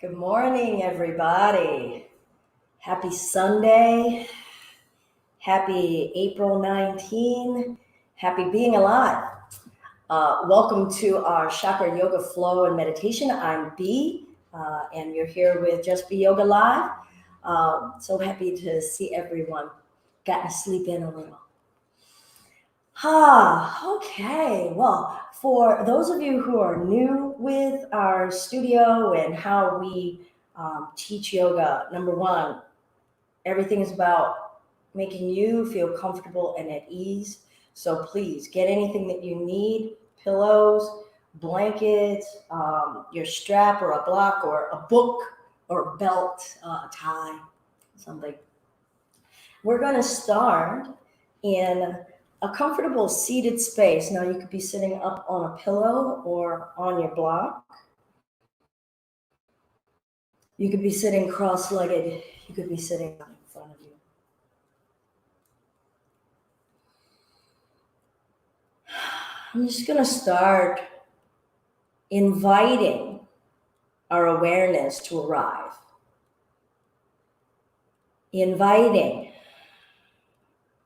Good morning, everybody. Happy Sunday. Happy April 19. Happy being alive. Welcome to our Chakra Yoga Flow and Meditation. I'm B, and you're here with Just Be Yoga Live. So happy to see everyone. Got to sleep in a little. Okay. Well, for those of you who are new with our studio and how we teach yoga, number one, everything is about making you feel comfortable and at ease. So please get anything that you need, pillows, blankets, your strap or a block or a book or a belt, tie, something. We're going to start in a comfortable seated space. Now you could be sitting up on a pillow or on your block. You could be sitting cross-legged. You could be sitting in front of you. I'm just going to start inviting our awareness to arrive. Inviting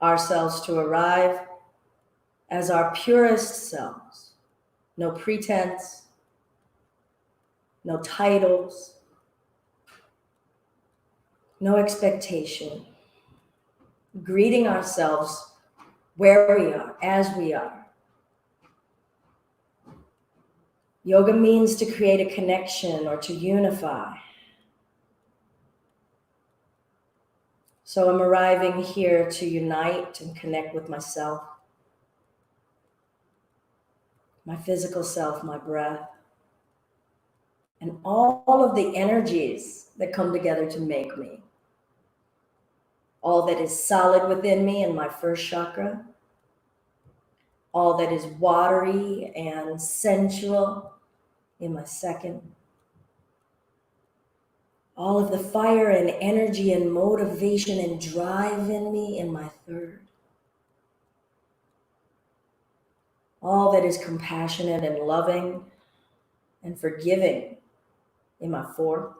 ourselves to arrive as our purest selves. No pretense, no titles, no expectation. Greeting ourselves where we are, as we are. Yoga means to create a connection or to unify. So I'm arriving here to unite and connect with myself, my physical self, my breath, and all of the energies that come together to make me. All that is solid within me in my first chakra, all that is watery and sensual in my second, all of the fire and energy and motivation and drive in me in my third, all that is compassionate and loving and forgiving in my fourth,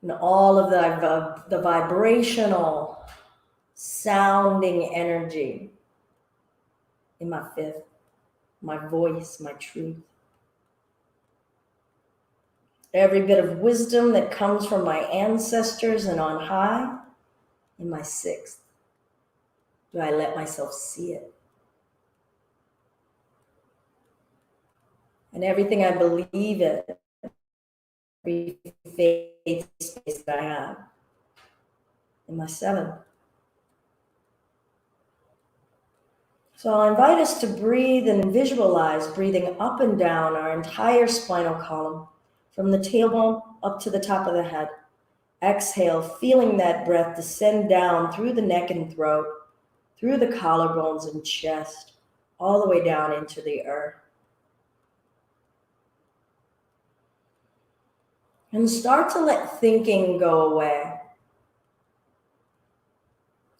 and all of the vibrational sounding energy in my fifth, my voice, my truth. Every bit of wisdom that comes from my ancestors and on high in my sixth. Do I let myself see it? And everything I believe in, every faith space that I have in my seventh. So I'll invite us to breathe and visualize breathing up and down our entire spinal column from the tailbone up to the top of the head. Exhale, feeling that breath descend down through the neck and throat, through the collarbones and chest, all the way down into the earth. And start to let thinking go away.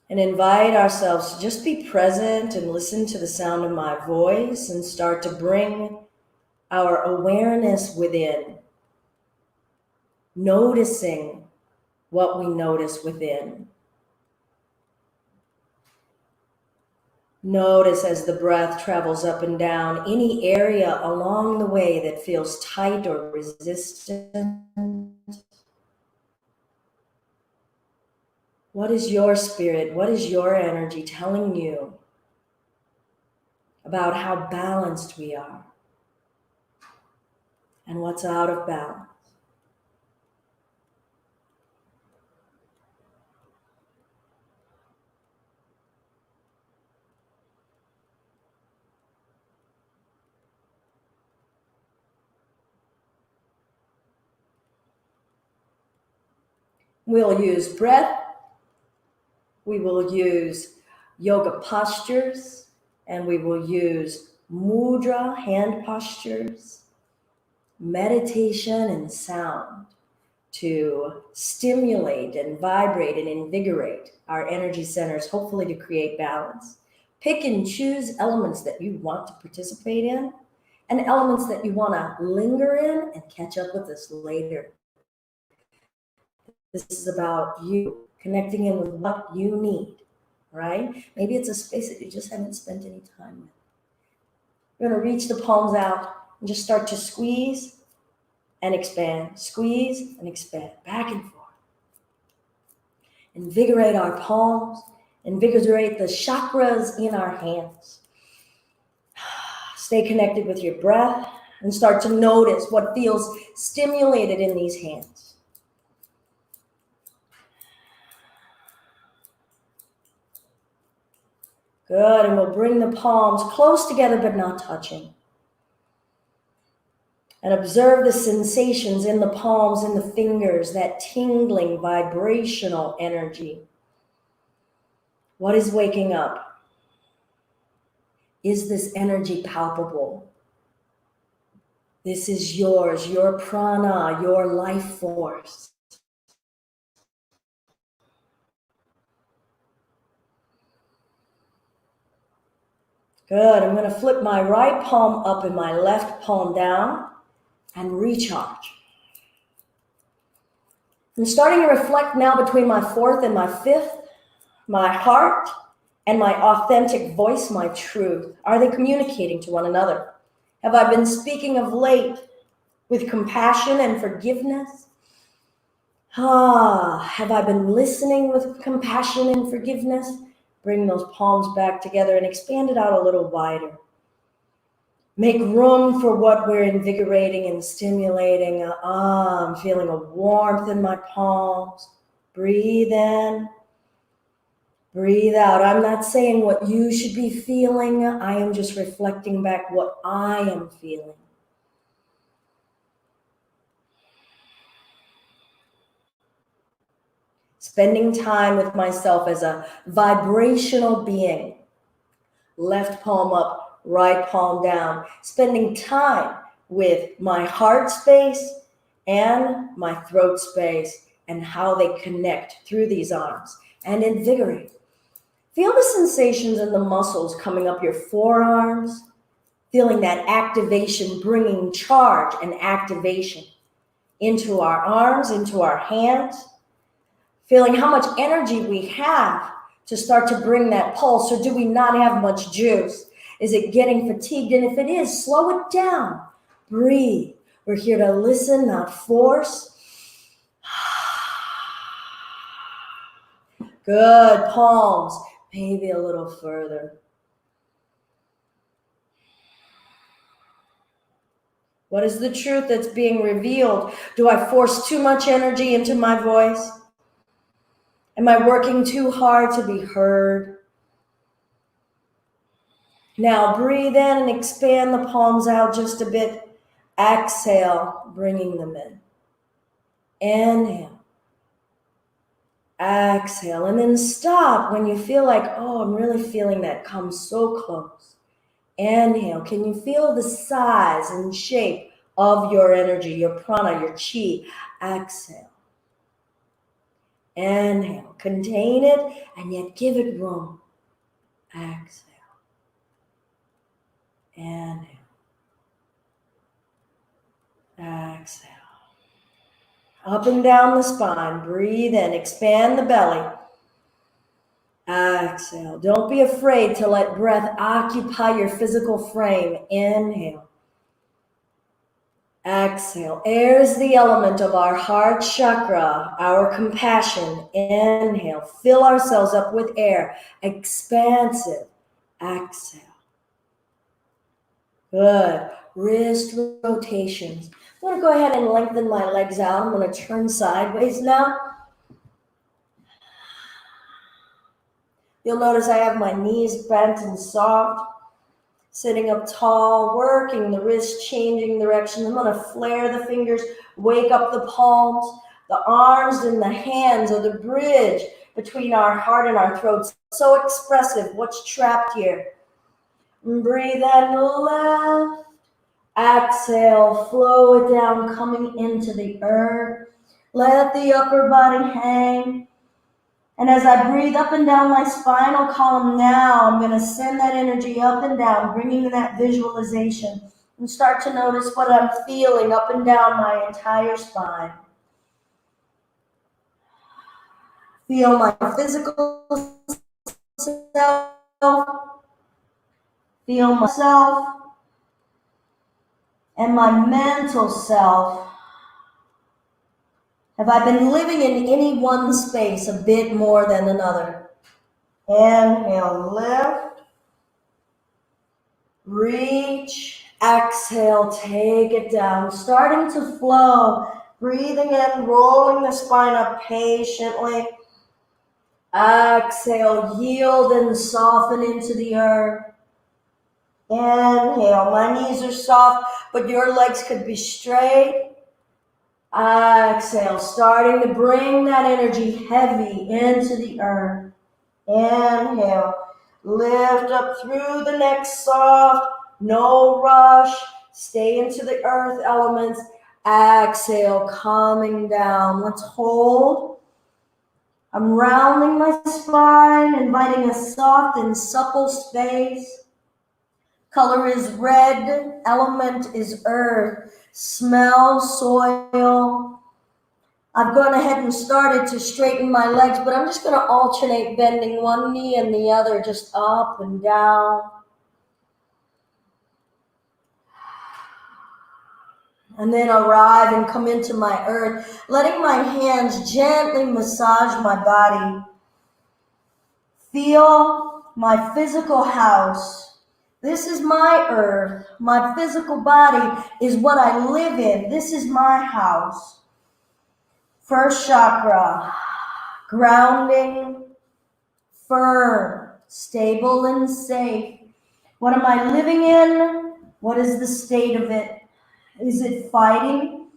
And invite ourselves to just be present and listen to the sound of my voice and start to bring our awareness within, noticing what we notice within. Notice as the breath travels up and down any area along the way that feels tight or resistant. What is your spirit? What is your energy telling you about how balanced we are and what's out of balance? We'll use breath. We will use yoga postures, and we will use mudra, hand postures, meditation, and sound to stimulate and vibrate and invigorate our energy centers, hopefully to create balance. Pick and choose elements that you want to participate in, and elements that you want to linger in and catch up with us later. This is about you connecting in with what you need, right? Maybe it's a space that you just haven't spent any time with. You're going to reach the palms out and just start to squeeze and expand, squeeze and expand, back and forth. Invigorate our palms, invigorate the chakras in our hands. Stay connected with your breath and start to notice what feels stimulated in these hands. Good, and we'll bring the palms close together but not touching. And observe the sensations in the palms and the fingers, that tingling vibrational energy. What is waking up? Is this energy palpable? This is yours, your prana, your life force. Good, I'm going to flip my right palm up and my left palm down and recharge. I'm starting to reflect now between my fourth and my fifth, my heart and my authentic voice, my truth. Are they communicating to one another? Have I been speaking of late with compassion and forgiveness? Have I been listening with compassion and forgiveness? Bring those palms back together and expand it out a little wider. Make room for what we're invigorating and stimulating. I'm feeling a warmth in my palms. Breathe in. Breathe out. I'm not saying what you should be feeling. I am just reflecting back what I am feeling. Spending time with myself as a vibrational being. Left palm up, right palm down. Spending time with my heart space and my throat space and how they connect through these arms and invigorate. Feel the sensations in the muscles coming up your forearms, feeling that activation, bringing charge and activation into our arms, into our hands, feeling how much energy we have to start to bring that pulse, or do we not have much juice? Is it getting fatigued? And if it is, slow it down. Breathe. We're here to listen, not force. Good. Palms. Maybe a little further. What is the truth that's being revealed? Do I force too much energy into my voice? Am I working too hard to be heard? Now breathe in and expand the palms out just a bit. Exhale, bringing them in. Inhale. Exhale, and then stop when you feel like, oh, I'm really feeling that come so close. Inhale. Can you feel the size and shape of your energy, your prana, your chi? Exhale. Inhale. Contain it and yet give it room. Exhale. Inhale. Exhale. Up and down the spine. Breathe in. Expand the belly. Exhale. Don't be afraid to let breath occupy your physical frame. Inhale. Exhale. Air is the element of our heart chakra, our compassion. Inhale. Fill ourselves up with air. Expansive. Exhale. Good. Wrist rotations. I'm going to go ahead and lengthen my legs out. I'm going to turn sideways now. You'll notice I have my knees bent and soft. Sitting up tall, working the wrist, changing direction. I'm going to flare the fingers, wake up the palms. The arms and the hands are the bridge between our heart and our throats. So expressive. What's trapped here? Breathe in left. Exhale, flow it down, coming into the earth. Let the upper body hang. And as I breathe up and down my spinal column now, I'm going to send that energy up and down, bringing that visualization. And start to notice what I'm feeling up and down my entire spine. Feel my physical self, feel myself, and my mental self. Have I been living in any one space a bit more than another? Inhale, lift, reach, exhale, take it down, starting to flow, breathing in, rolling the spine up patiently. Exhale, yield and soften into the earth. Inhale, my knees are soft, but your legs could be straight. Exhale, starting to bring that energy heavy into the earth. Inhale, lift up through the neck, soft, no rush. Stay into the earth elements. Exhale, calming down. Let's hold. I'm rounding my spine, inviting a soft and supple space. Color is red, element is earth, smell soil. I've gone ahead and started to straighten my legs, but I'm just going to alternate bending one knee and the other, just up and down. And then arrive and come into my earth, letting my hands gently massage my body. Feel my physical house. This is my earth. My physical body is what I live in. This is my house. First chakra, grounding, firm, stable, and safe. What am I living in? What is the state of it? Is it fighting?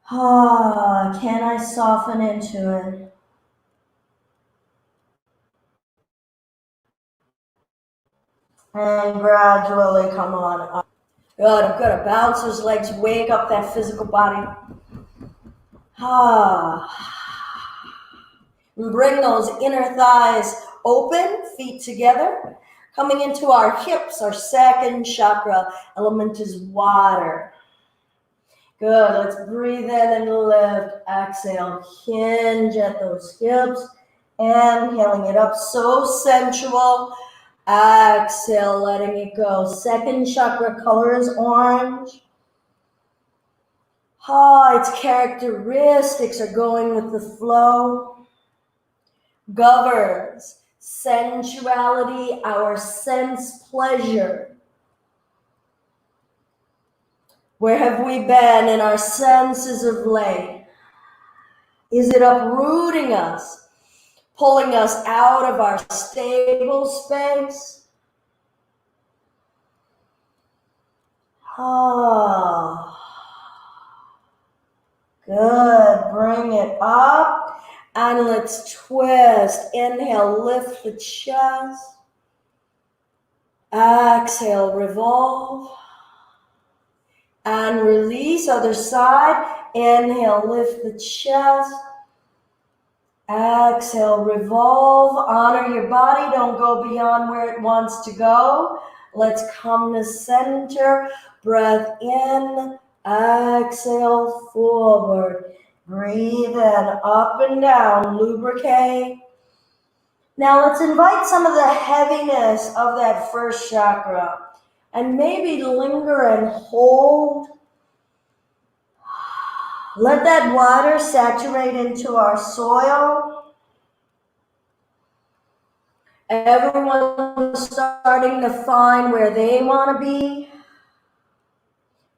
Can I soften into it? And gradually come on up. Good, I'm going to bounce those legs, wake up that physical body. And bring those inner thighs open, feet together. Coming into our hips, our second chakra, element is water. Good, let's breathe in and lift. Exhale, hinge at those hips. Inhaling it up, so sensual. Exhale, letting it go. Second chakra, color is orange. Its characteristics are going with the flow. Governs sensuality, our sense pleasure. Where have we been in our senses of late? Is it uprooting us, pulling us out of our stable space? Good, bring it up. And let's twist. Inhale, lift the chest. Exhale, revolve. And release, other side. Inhale, lift the chest. Exhale, revolve. Honor your body. Don't go beyond where it wants to go. Let's come to center. Breath in. Exhale, forward. Breathe in, up and down, lubricate. Now let's invite some of the heaviness of that first chakra and maybe linger and hold. Let that water saturate into our soil. Everyone's starting to find where they want to be.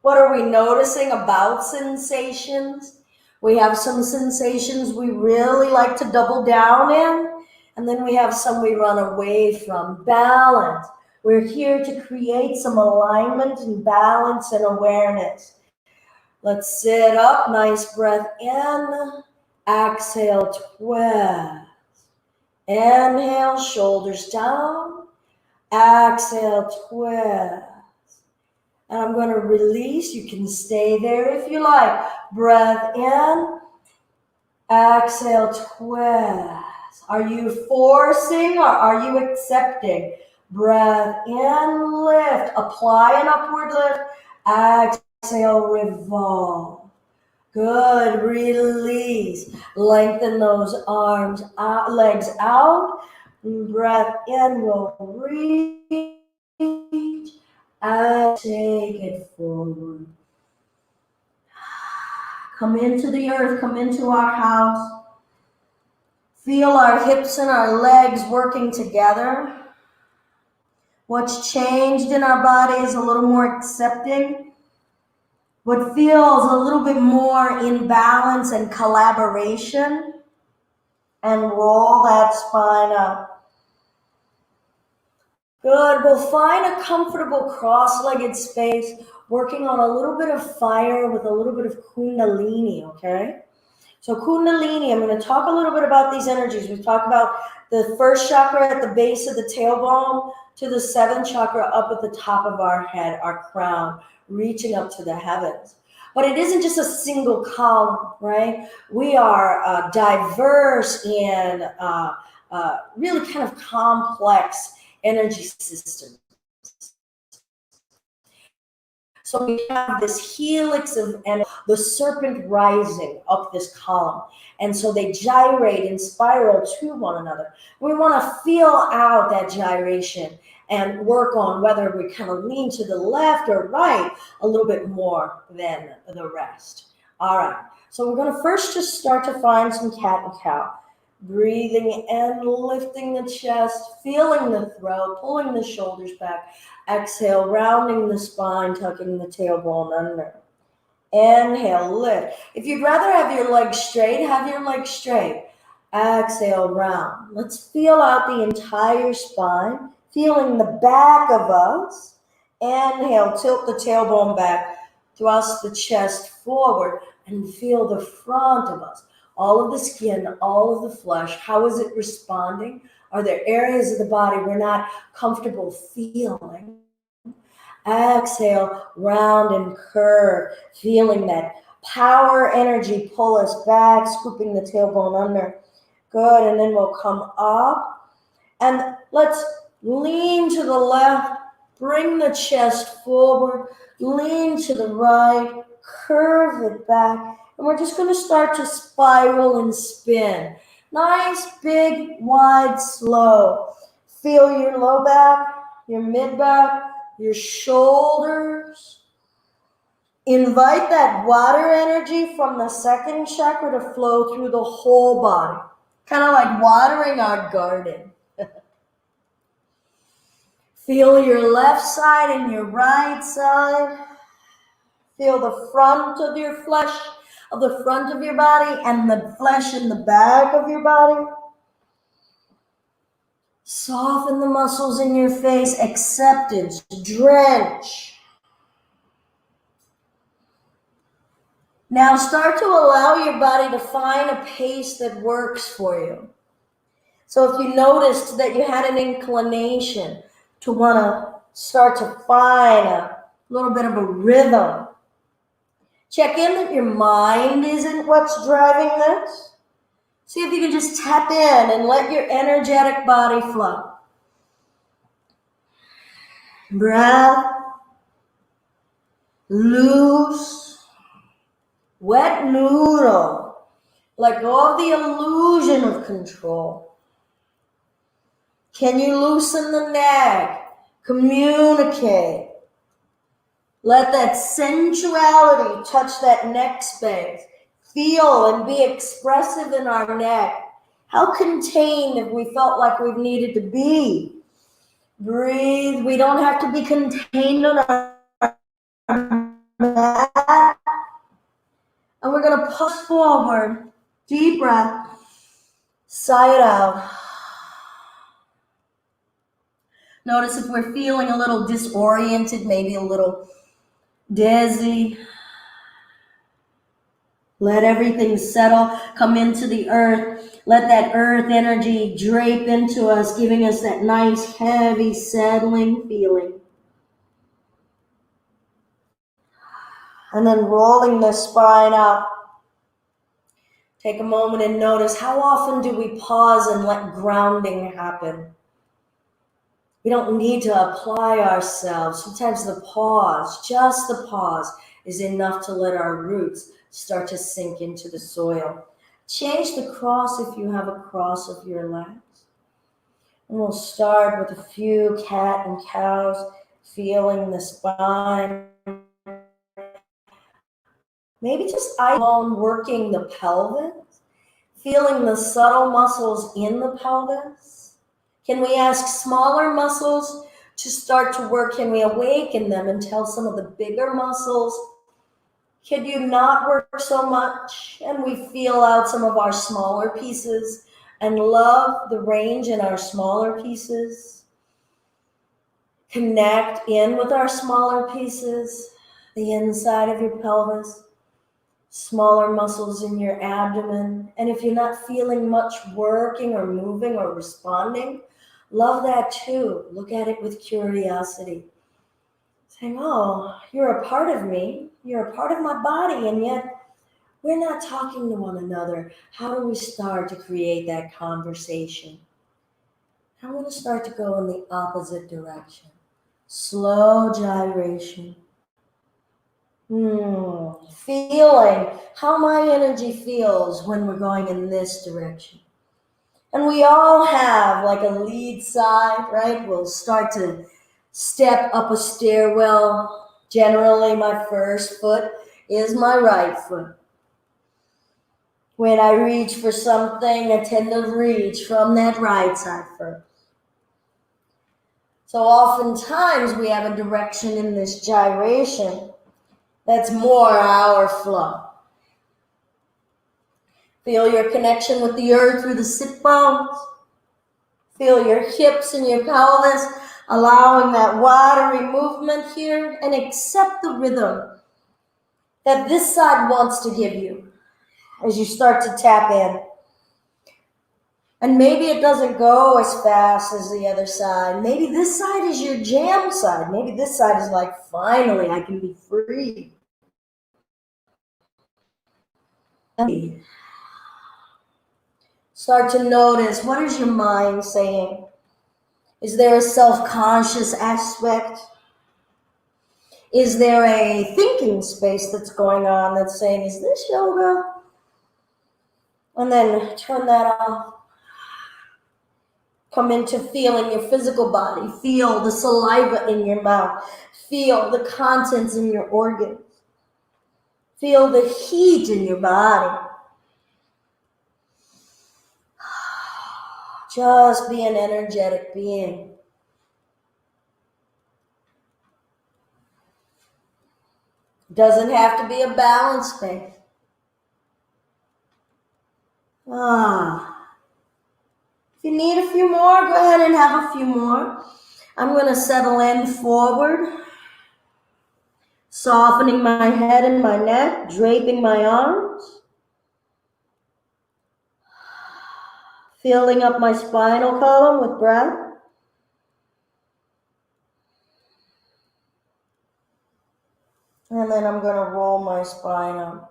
What are we noticing about sensations? We have some sensations we really like to double down in, and then we have some we run away from. Balance. We're here to create some alignment and balance and awareness. Let's sit up. Nice breath in. Exhale, twist. Inhale, shoulders down. Exhale, twist. And I'm going to release. You can stay there if you like. Breath in. Exhale, twist. Are you forcing or are you accepting? Breath in, lift. Apply an upward lift. Exhale, revolve. Good, release. Lengthen those arms, legs out. Breath in, will reach. And take it forward. Come into the earth, come into our house. Feel our hips and our legs working together. What's changed in our body is a little more accepting. What feels a little bit more in balance and collaboration. And roll that spine up. Good. We'll find a comfortable cross-legged space, working on a little bit of fire with a little bit of Kundalini, okay? So Kundalini, I'm going to talk a little bit about these energies. We've talked about the first chakra at the base of the tailbone to the seventh chakra up at the top of our head, our crown, reaching up to the heavens. But it isn't just a single column, right? We are diverse and really kind of complex energy systems. So we have this helix of energy, the serpent rising up this column. And so they gyrate and spiral to one another. We want to feel out that gyration and work on whether we kind of lean to the left or right a little bit more than the rest. All right. So we're going to first just start to find some cat and cow. Breathing and lifting the chest, feeling the throat, pulling the shoulders back. Exhale, rounding the spine, tucking the tailbone under. Inhale, lift. If you'd rather have your legs straight, have your legs straight. Exhale, round. Let's feel out the entire spine, feeling the back of us. Inhale, tilt the tailbone back, thrust the chest forward, and feel the front of us. All of the skin, all of the flesh, how is it responding? Are there areas of the body we're not comfortable feeling? Exhale, round and curve, feeling that power energy pull us back, scooping the tailbone under. Good, and then we'll come up. And let's lean to the left, bring the chest forward, lean to the right, curve it back. And we're just going to start to spiral and spin. Nice, big, wide, slow. Feel your low back, your mid back, your shoulders. Invite that water energy from the second chakra to flow through the whole body. Kind of like watering our garden. Feel your left side and your right side. Feel the front of your flesh, of the front of your body, and the flesh in the back of your body. Soften the muscles in your face. Acceptance. Drench. Now start to allow your body to find a pace that works for you. So if you noticed that you had an inclination to want to start to find a little bit of a rhythm, check in that your mind isn't what's driving this. See if you can just tap in and let your energetic body flow. Breath. Loose. Wet noodle. Let go of the illusion of control. Can you loosen the neck? Communicate. Let that sensuality touch that neck space. Feel and be expressive in our neck. How contained have we felt like we've needed to be? Breathe. We don't have to be contained on our mat. And we're going to push forward. Deep breath. Sigh it out. Notice if we're feeling a little disoriented, maybe a little dizzy. Let everything settle, come into the earth. Let that earth energy drape into us, giving us that nice, heavy, settling feeling. And then rolling the spine up. Take a moment and notice, how often do we pause and let grounding happen? We don't need to apply ourselves. Sometimes the pause, just the pause, is enough to let our roots start to sink into the soil. Change the cross if you have a cross of your legs. And we'll start with a few cat and cows, feeling the spine. Maybe just eyeball working the pelvis, feeling the subtle muscles in the pelvis. Can we ask smaller muscles to start to work? Can we awaken them and tell some of the bigger muscles, could you not work so much? And we feel out some of our smaller pieces and love the range in our smaller pieces. Connect in with our smaller pieces, the inside of your pelvis, smaller muscles in your abdomen. And if you're not feeling much working or moving or responding, love that too. Look at it with curiosity. Saying, oh, you're a part of me. You're a part of my body, and yet we're not talking to one another. How do we start to create that conversation? I want to start to go in the opposite direction. Slow gyration. Feeling how my energy feels when we're going in this direction. And we all have like a lead side, right? We'll start to step up a stairwell. Generally, my first foot is my right foot. When I reach for something, I tend to reach from that right side first. So oftentimes we have a direction in this gyration that's more our flow. Feel your connection with the earth through the sit bones. Feel your hips and your pelvis, allowing that watery movement here, and accept the rhythm that this side wants to give you as you start to tap in. And maybe it doesn't go as fast as the other side. Maybe this side is your jam side. Maybe this side is like, finally, I can be free. Start to notice, what is your mind saying? Is there a self-conscious aspect? Is there a thinking space that's going on that's saying, is this yoga? And then turn that off. Come into feeling your physical body. Feel the saliva in your mouth. Feel the contents in your organs. Feel the heat in your body. Just be an energetic being. Doesn't have to be a balance space. If you need a few more, go ahead and have a few more. I'm going to settle in forward, softening my head and my neck, draping my arms, filling up my spinal column with breath. And then I'm going to roll my spine up.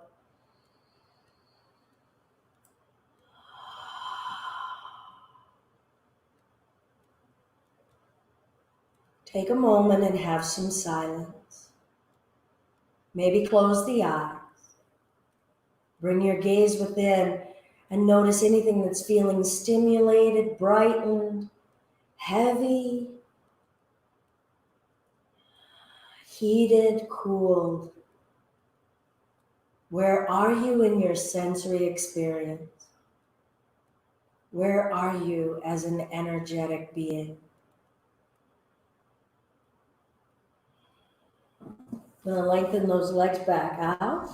Take a moment and have some silence. Maybe close the eyes. Bring your gaze within and notice anything that's feeling stimulated, brightened, heavy, heated, cooled. Where are you in your sensory experience? Where are you as an energetic being? I'm going to lengthen those legs back out.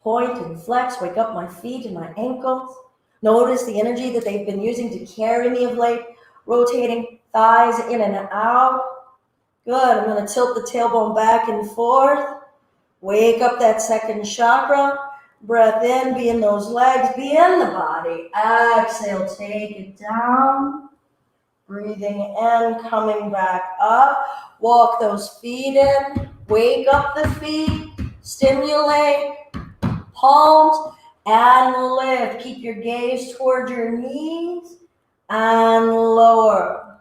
Point and flex, wake up my feet and my ankles. Notice the energy that they've been using to carry me of late, rotating thighs in and out. Good, I'm going to tilt the tailbone back and forth. Wake up that second chakra. Breath in, be in those legs, be in the body. Exhale, take it down. Breathing in, coming back up. Walk those feet in. Wake up the feet. Stimulate. Palms and lift. Keep your gaze toward your knees. and lower.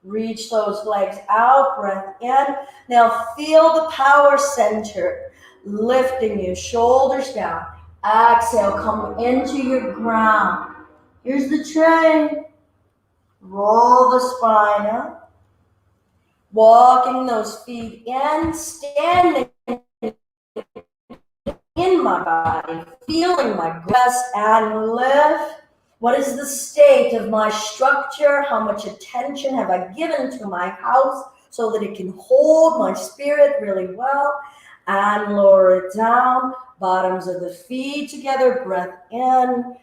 Reach those legs out, breath in. Now feel the power center lifting you, shoulders down. Exhale, come into your ground. Here's the train. Roll the spine up. Walking those feet in, standing in my body, feeling my breath and lift. What is the state of my structure? How much attention have I given to my house so that it can hold my spirit really well? And lower it down, bottoms of the feet together, breath in,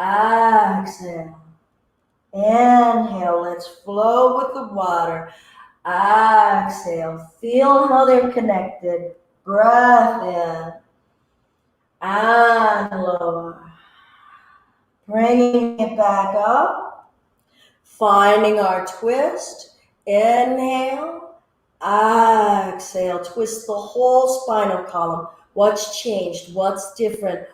exhale. Inhale, let's flow with the water. Exhale, feel how they're connected. Breath in and lower. Bringing it back up. Finding our twist. Inhale, exhale. Twist the whole spinal column. What's changed? What's different?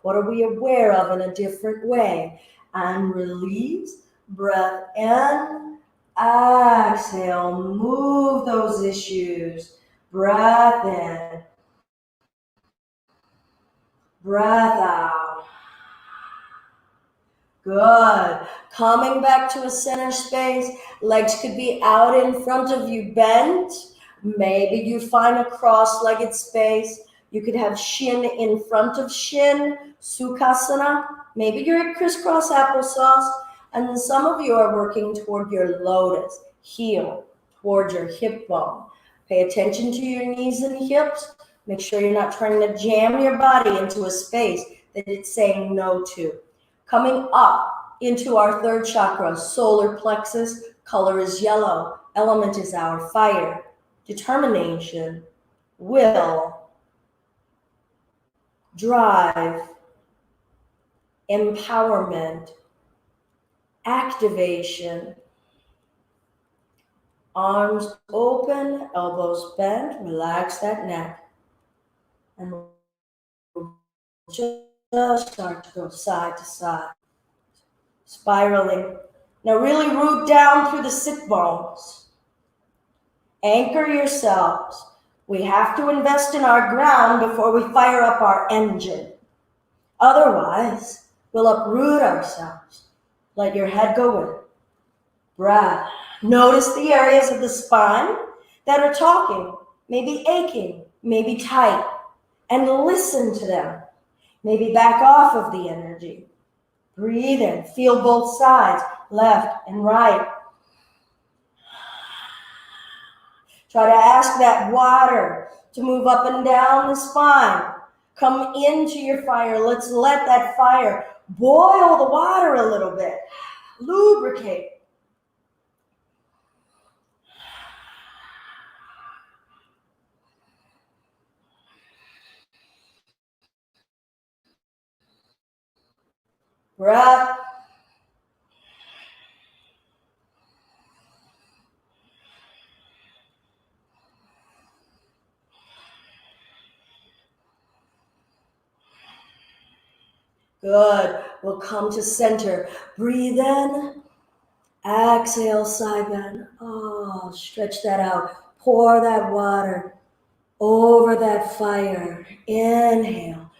What are we aware of in a different way? And release. Breath in, exhale, move those issues. Breath in, breath out. Good. Coming back to a center space. Legs could be out in front of you, bent. Maybe you find a cross-legged space. You could have shin in front of shin, Sukhasana. Maybe you're at crisscross applesauce. And some of you are working toward your lotus, heel, toward your hip bone. Pay attention to your knees and hips. Make sure you're not trying to jam your body into a space that it's saying no to. Coming up into our third chakra, solar plexus, color is yellow, element is our fire, determination, will, drive, empowerment, activation. Arms open, elbows bent, relax that neck. And we'll just start to go side to side. Spiraling. Now really root down through the sit bones. Anchor yourselves. We have to invest in our ground before we fire up our engine. Otherwise, we'll uproot ourselves. Let your head go in. Breath. Notice the areas of the spine that are talking, maybe aching, maybe tight, and listen to them. Maybe back off of the energy. Breathe in. Feel both sides, left and right. Try to ask that water to move up and down the spine. Come into your fire. Let's let that fire boil the water a little bit. Lubricate. Breath. Good. We'll come to center. Breathe in. Exhale, side bend. Oh, stretch that out. Pour that water over that fire. Inhale.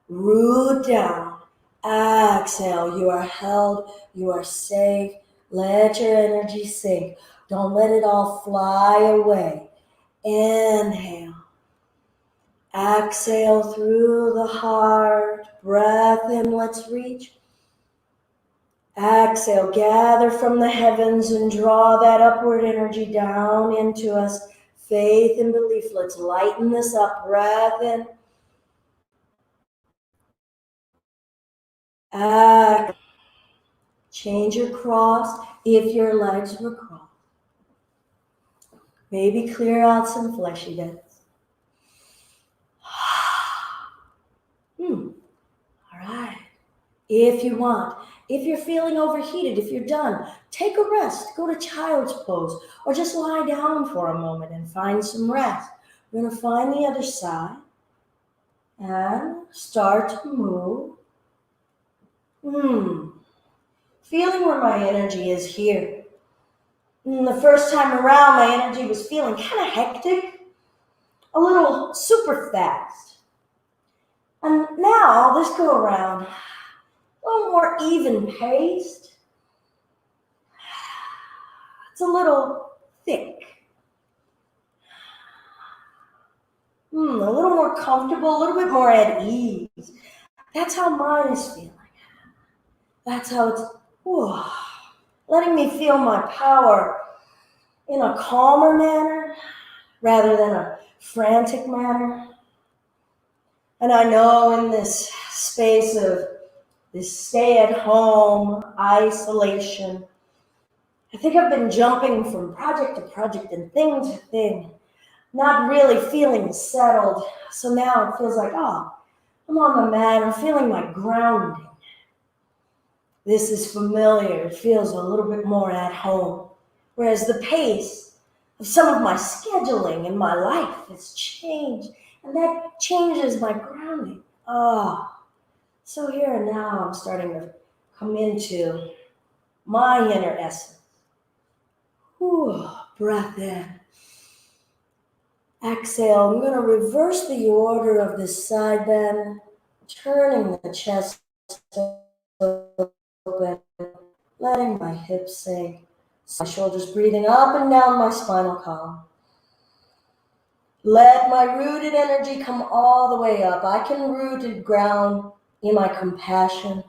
Root down. Exhale. You are held. You are safe. Let your energy sink. Don't let it all fly away. Inhale. Exhale through the heart. Breath in. Let's reach. Exhale, gather from the heavens and draw that upward energy down into us. Faith and belief. Let's lighten this up. Breath in. Change your cross if your legs were crossed. Maybe clear out some fleshy bits. All right. If you want. If you're feeling overheated, if you're done, take a rest. Go to child's pose or just lie down for a moment and find some rest. We're going to find the other side and start to move. feeling where my energy is here. And the first time around, my energy was feeling kind of hectic, a little super fast. And now, this go around, a little more even paced. It's a little thick. A little more comfortable, a little bit more at ease. That's how mine is feeling. That's how it's letting me feel my power in a calmer manner rather than a frantic manner. And I know in this space of this stay-at-home isolation, I think I've been jumping from project to project and thing to thing, not really feeling settled. So now it feels like, I'm on the mat, I'm feeling my grounding. This is familiar, it feels a little bit more at home. Whereas the pace of some of my scheduling in my life has changed, and that changes my grounding. So here and now I'm starting to come into my inner essence. Breath in. Exhale. I'm going to reverse the order of this side bend, turning the chest open, letting my hips sink, my shoulders breathing up and down my spinal column. Let my rooted energy come all the way up. I can root and ground in my compassion.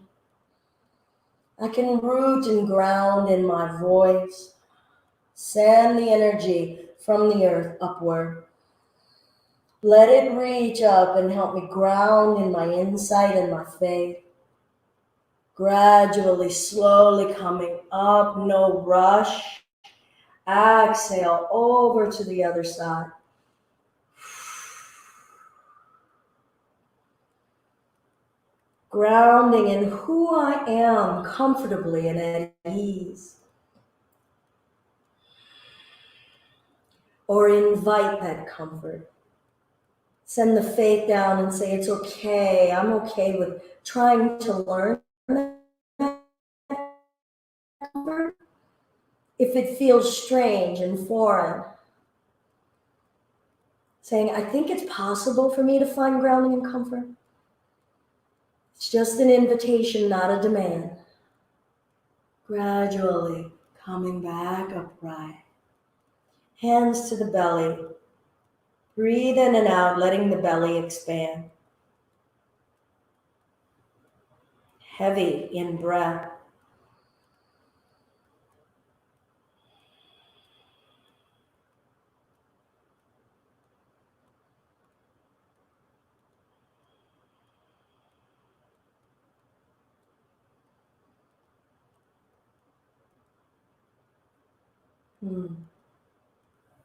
I can root and ground in my voice. Send the energy from the earth upward. Let it reach up and help me ground in my insight and my faith. Gradually, slowly coming up, no rush. Exhale over to the other side. Grounding in who I am comfortably and at ease. Or invite that comfort. Send the faith down and say, it's okay. I'm okay with trying to learn that comfort. If it feels strange and foreign. Saying, I think it's possible for me to find grounding and comfort. It's just an invitation, not a demand. Gradually coming back upright. Hands to the belly. Breathe in and out, letting the belly expand. Heavy in breath.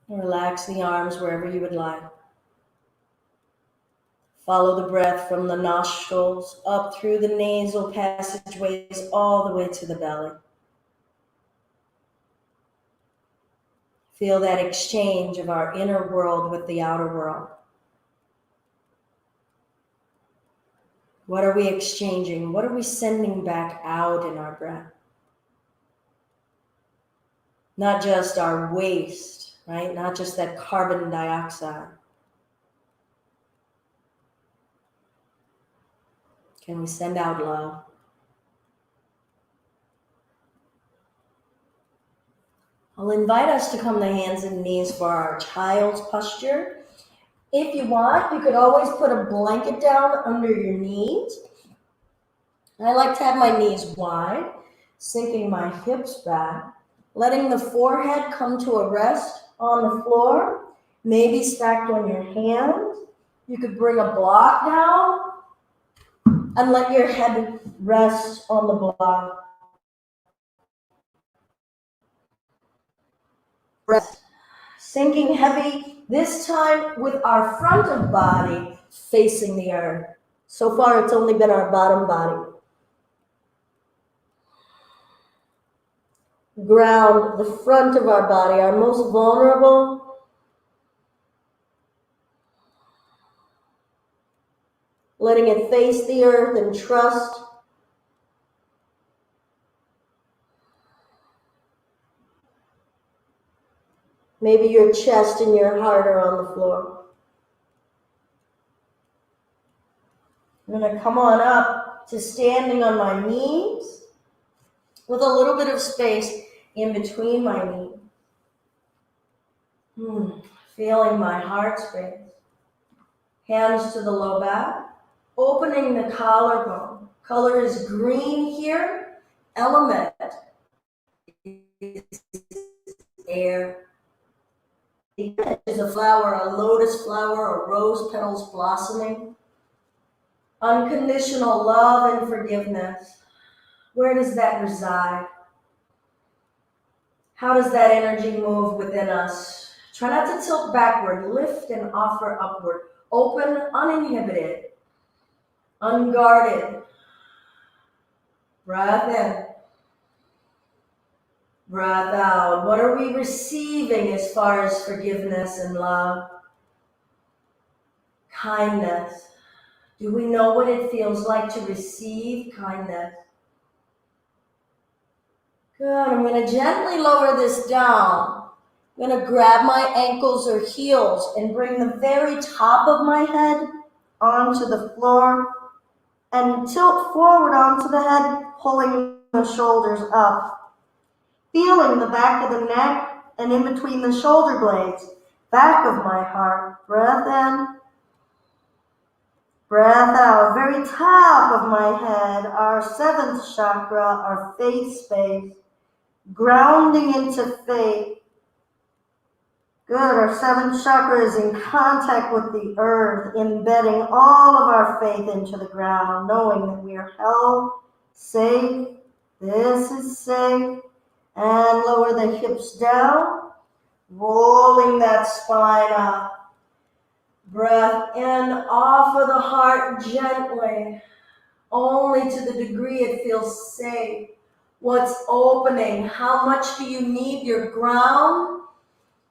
Relax the arms wherever you would like. Follow the breath from the nostrils up through the nasal passageways all the way to the belly. Feel that exchange of our inner world with the outer world. What are we exchanging? What are we sending back out in our breath? Not just our waste, right? Not just that carbon dioxide. Can we send out love? I'll invite us to come to hands and knees for our child's posture. If you want, you could always put a blanket down under your knees. I like to have my knees wide, sinking my hips back, letting the forehead come to a rest on the floor, maybe stacked on your hands. You could bring a block down and let your head rest on the block. Rest. Sinking heavy, this time with our front of body facing the earth. So far, it's only been our bottom body. Ground the front of our body, our most vulnerable. Letting it face the earth and trust Maybe your chest and your heart are on the floor. I'm going to come on up to standing on my knees with a little bit of space in between my knees. Feeling my heart space. Hands to the low back. Opening the collarbone. Color is green here. Element is air. Is a flower, a lotus flower, or rose petals blossoming. Unconditional love and forgiveness. Where does that reside? How does that energy move within us? Try not to tilt backward. Lift and offer upward. Open, uninhibited, unguarded. Breath in. Breath out. What are we receiving as far as forgiveness and love? Kindness. Do we know what it feels like to receive kindness? Good. I'm going to gently lower this down. I'm going to grab my ankles or heels and bring the very top of my head onto the floor and tilt forward onto the head, pulling the shoulders up. Feeling the back of the neck and in between the shoulder blades, back of my heart. Breath in. Breath out. Very top of my head, our seventh chakra, our faith space. Grounding into faith. Good. Our seventh chakra is in contact with the earth, embedding all of our faith into the ground, knowing that we are held, safe. This is safe. And lower the hips down, rolling that spine up. Breath in, offer the heart gently, only to the degree it feels safe. What's opening? How much do you need your ground,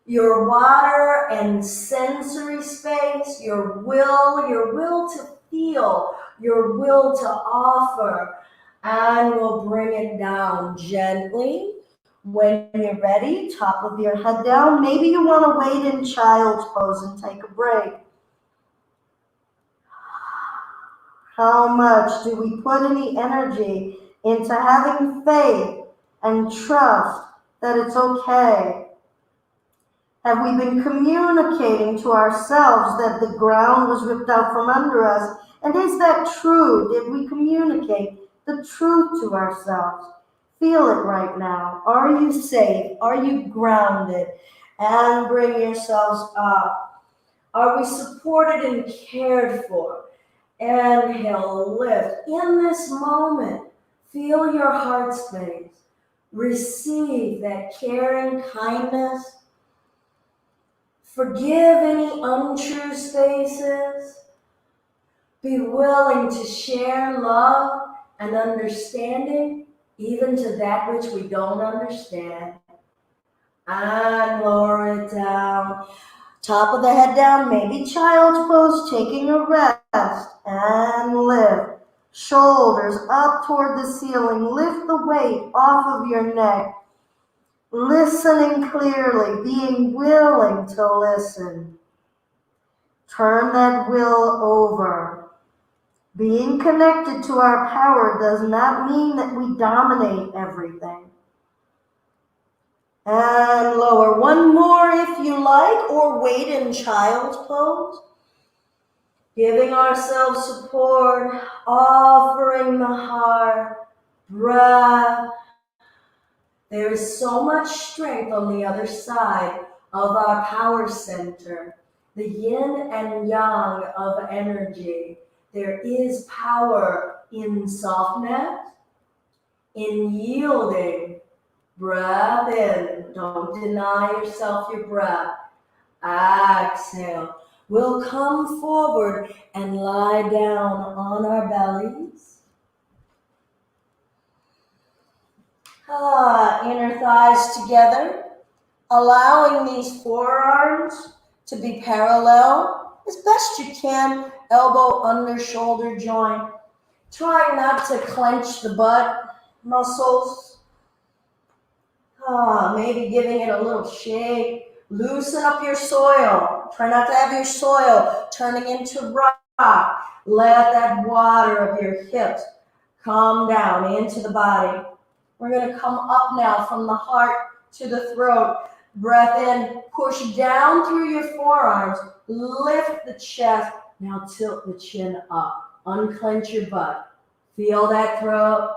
your water and sensory space, your will to feel, your will to offer, and we'll bring it down gently. When you're ready, top of your head down. Maybe you want to wait in child's pose and take a break. How much do we put any energy into having faith and trust that it's okay? Have we been communicating to ourselves that the ground was ripped out from under us? And is that true? Did we communicate the truth to ourselves? Feel it right now. Are you safe? Are you grounded? And bring yourselves up. Are we supported and cared for? Inhale, lift. In this moment, feel your heart space. Receive that caring kindness. Forgive any untrue spaces. Be willing to share love and understanding, even to that which we don't understand. And lower it down. Top of the head down, maybe child's pose, taking a rest. And lift. Shoulders up toward the ceiling. Lift the weight off of your neck. Listening clearly, being willing to listen. Turn that will over. Being connected to our power does not mean that we dominate everything. And lower. One more if you like, or wait in child's pose. Giving ourselves support, offering the heart, breath. There is so much strength on the other side of our power center, the yin and yang of energy. There is power in softness, in yielding. Breath in. Don't deny yourself your breath. Exhale. We'll come forward and lie down on our bellies. Inner thighs together, allowing these forearms to be parallel as best you can, elbow under shoulder joint. Try not to clench the butt muscles. Maybe giving it a little shake. Loosen up your soil. Try not to have your soil turning into rock. Let that water of your hips come down into the body. We're going to come up now from the heart to the throat. Breath in, push down through your forearms, lift the chest. Now tilt the chin up. Unclench your butt. Feel that throat.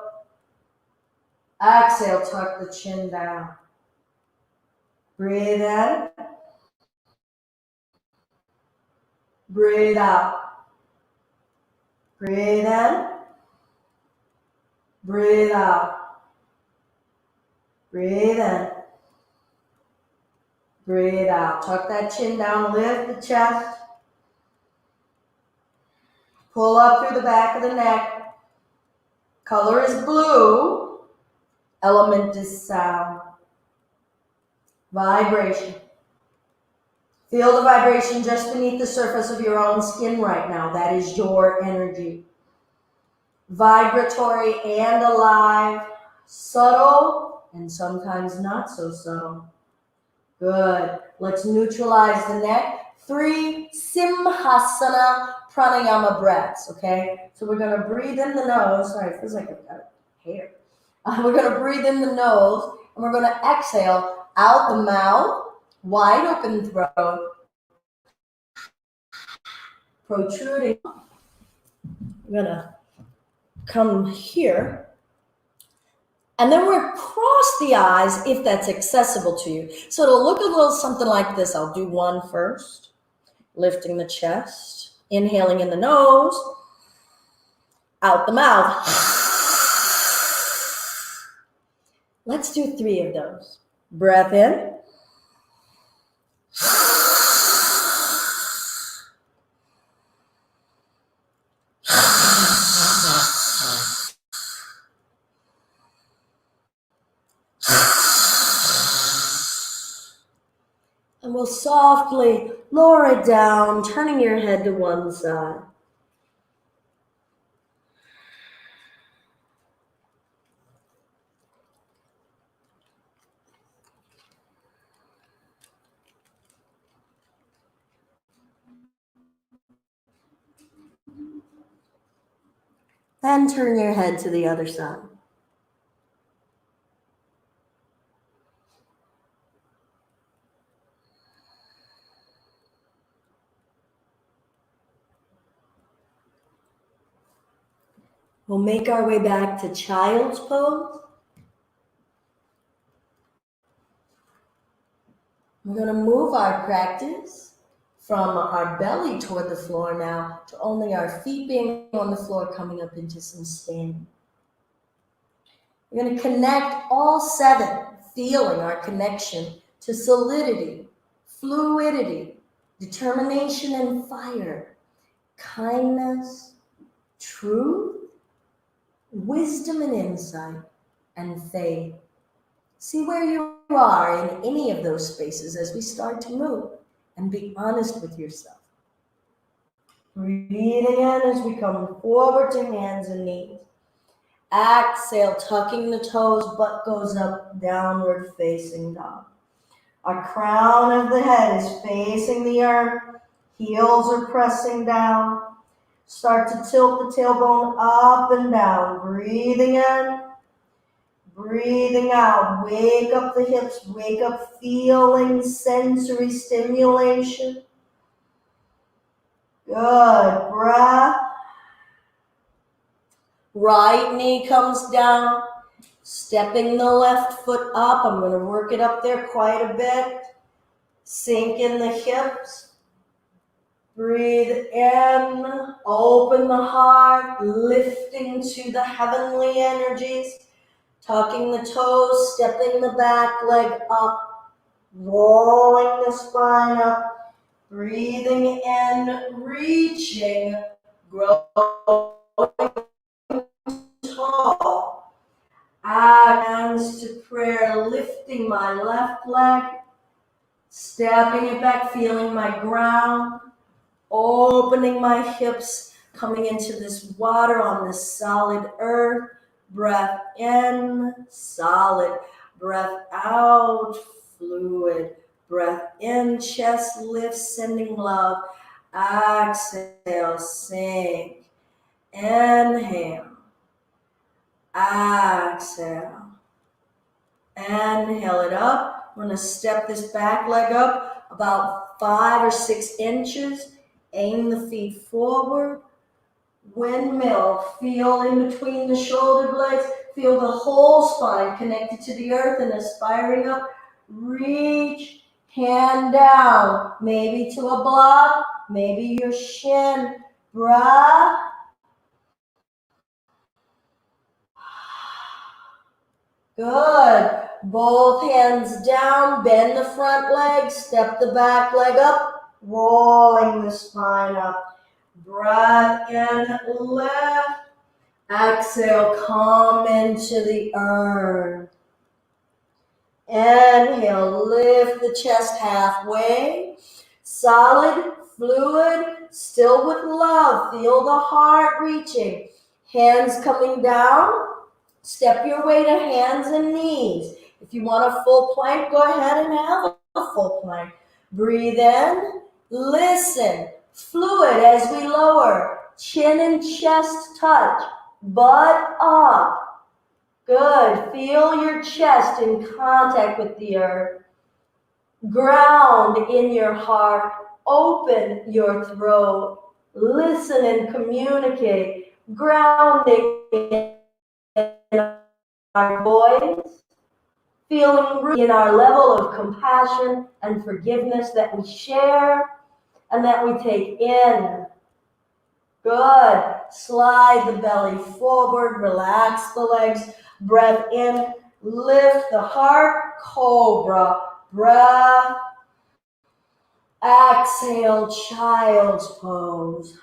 Exhale, tuck the chin down. Breathe in. Breathe out. Breathe in. Breathe out. Breathe in. Breathe out. Tuck that chin down. Lift the chest. Pull up through the back of the neck. Color is blue. Element is sound. Vibration. Feel the vibration just beneath the surface of your own skin right now. That is your energy. Vibratory and alive. Subtle and sometimes not so subtle. Good. Let's neutralize the neck. 3 Simhasana pranayama breaths, okay? So we're going to breathe in the nose. Sorry, it feels like I've got hair. We're going to breathe in the nose, and we're going to exhale out the mouth, wide open throat, protruding. We're going to come here. And then we're cross the eyes if that's accessible to you. So it'll look a little something like this. I'll do one first. Lifting the chest. Inhaling in the nose. Out the mouth. Let's do 3 of those. Breath in. And we'll softly lower it down, turning your head to one side. Then turn your head to the other side. We'll make our way back to child's pose. We're going to move our practice from our belly toward the floor now to only our feet being on the floor, coming up into some standing. We're going to connect all 7, feeling our connection to solidity, fluidity, determination and fire, kindness, truth, wisdom and insight, and faith. See where you are in any of those spaces as we start to move, and be honest with yourself. Breathing in as we come forward to hands and knees. Exhale, tucking the toes, butt goes up, downward facing dog. Our crown of the head is facing the earth. Heels are pressing down. Start to tilt the tailbone up and down. Breathing in. Breathing out. Wake up the hips. Wake up, feeling sensory stimulation. Good. Breath. Right knee comes down. Stepping the left foot up. I'm going to work it up there quite a bit. Sink in the hips. Breathe in. Open the heart. Lifting to the heavenly energies. Tucking the toes. Stepping the back leg up. Rolling the spine up. Breathing in. Reaching. Growing tall. Hands to prayer, lifting my left leg, stepping it back, feeling my ground, opening my hips, coming into this water on this solid earth. Breath in, solid. Breath out, fluid. Breath in, chest lifts, sending love. Exhale, sink. Inhale. Exhale. Inhale it up. We're going to step this back leg up about 5 or 6 inches. Aim the feet forward. Windmill. Feel in between the shoulder blades. Feel the whole spine connected to the earth and aspiring up. Reach. Hand down. Maybe to a block. Maybe your shin. Breath. Good. Both hands down, bend the front leg, step the back leg up, rolling the spine up. Breath in, lift. Exhale, come into the earth. Inhale, lift the chest halfway. Solid, fluid, still with love. Feel the heart reaching. Hands coming down. Step your way to hands and knees. If you want a full plank, go ahead and have a full plank. Breathe in, listen, fluid as we lower. Chin and chest touch, butt up. Good, feel your chest in contact with the earth. Ground in your heart, open your throat. Listen and communicate, grounding in our voice, feeling rooted in our level of compassion and forgiveness that we share and that we take in. Good. Slide the belly forward, relax the legs, breath in, lift the heart, cobra, breath. Exhale, child's pose.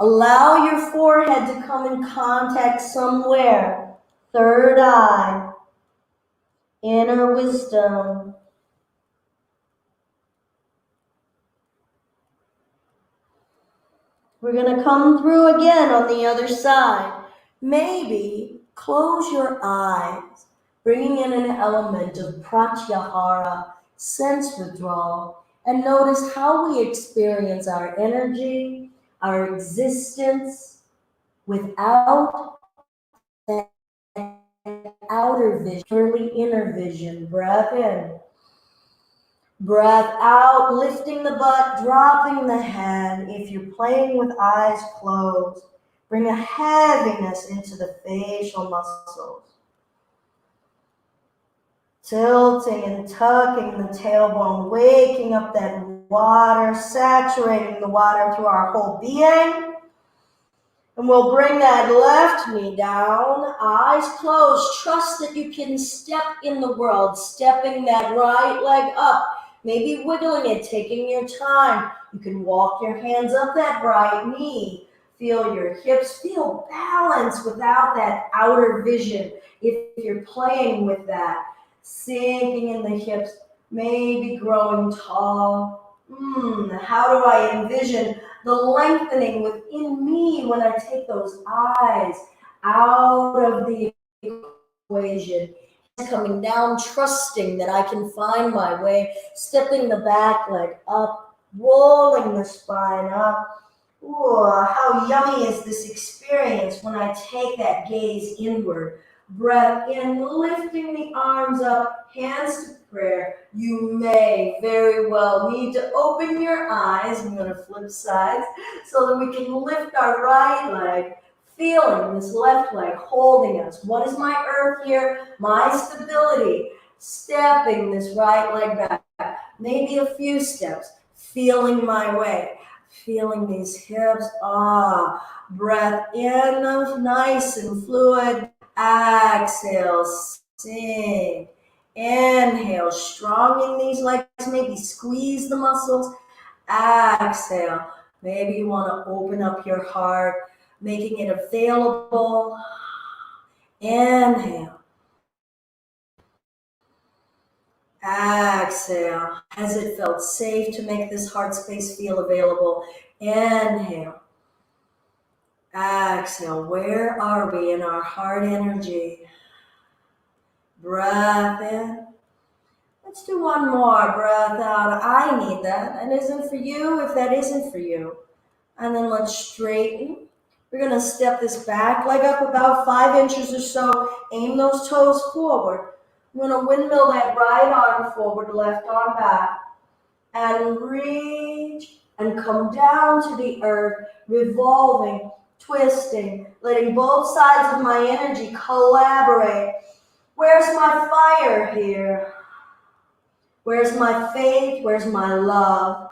Allow your forehead to come in contact somewhere. Third eye, inner wisdom. We're going to come through again on the other side. Maybe close your eyes, bringing in an element of pratyahara, sense withdrawal, and notice how we experience our energy, our existence without that outer vision, purely inner vision. Breath in. Breath out, lifting the butt, dropping the head. If you're playing with eyes closed, bring a heaviness into the facial muscles. Tilting and tucking the tailbone, waking up that water, saturating the water through our whole being. And we'll bring that left knee down, eyes closed. Trust that you can step in the world, stepping that right leg up. Maybe wiggling it, taking your time. You can walk your hands up that right knee. Feel your hips, feel balance without that outer vision. If you're playing with that, sinking in the hips, maybe growing tall. How do I envision the lengthening within me when I take those eyes out of the equation? Coming down, trusting that I can find my way, stepping the back leg up, rolling the spine up. Ooh, how yummy is this experience when I take that gaze inward. Breath in, lifting the arms up, hands to prayer. You may very well need to open your eyes. I'm going to flip sides so that we can lift our right leg. Feeling this left leg holding us. What is my earth here? My stability. Stepping this right leg back. Maybe a few steps. Feeling my way. Feeling these hips. Breath in, nice and fluid. Exhale, sink. Inhale, strong in these legs. Maybe squeeze the muscles. Exhale. Maybe you want to open up your heart, making it available. Inhale. Exhale. Has it felt safe to make this heart space feel available? Inhale. Exhale. Where are we in our heart energy? Breath in. Let's do one more breath out. I need that. That isn't for you if that isn't for you. And then let's straighten. We're going to step this back leg up about 5 inches or so. Aim those toes forward. I'm going to windmill that right arm forward, left arm back. And reach and come down to the earth, revolving, twisting, letting both sides of my energy collaborate. Where's my fire here? Where's my faith? Where's my love?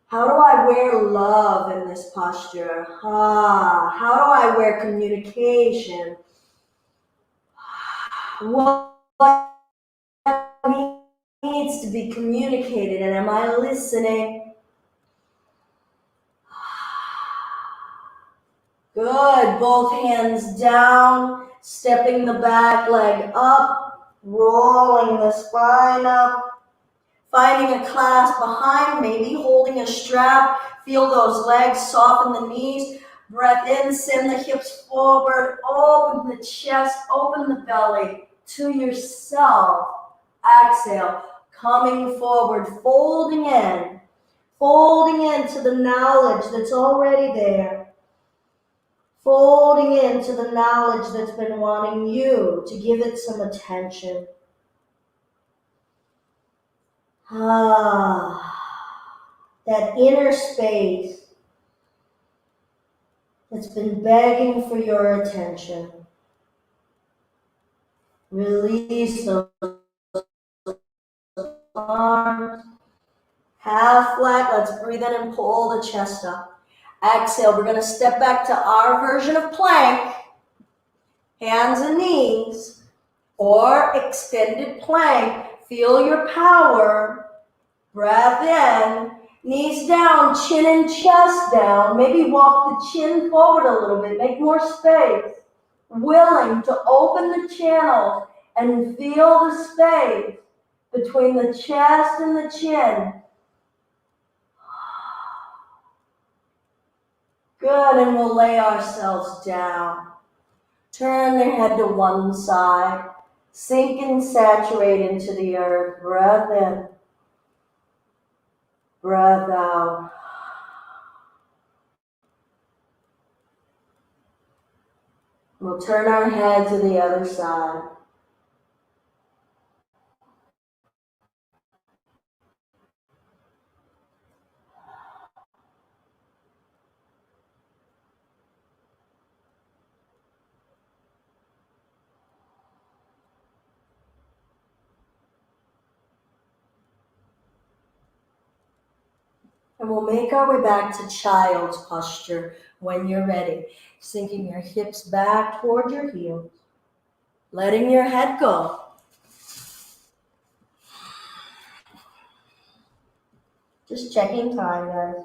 How do I wear love in this posture? How do I wear communication? What needs to be communicated, and am I listening? Good. Both hands down, stepping the back leg up, rolling the spine up. Finding a clasp behind, maybe holding a strap. Feel those legs, soften the knees. Breath in, send the hips forward. Open the chest, open the belly to yourself. Exhale, coming forward, folding in to the knowledge that's already there. Folding into the knowledge that's been wanting you to give it some attention. That inner space that's been begging for your attention. Release those arms. Half flat. Let's breathe in and pull the chest up. Exhale. We're going to step back to our version of plank. Hands and knees. Or extended plank. Feel your power. Breath in. Knees down, chin and chest down. Maybe walk the chin forward a little bit. Make more space. Willing to open the channels and feel the space between the chest and the chin. Good, and we'll lay ourselves down. Turn the head to one side. Sink and saturate into the earth. Breath in. Breath out. We'll turn our head to the other side. And we'll make our way back to child's posture when you're ready. Sinking your hips back toward your heels. Letting your head go. Just checking time, guys.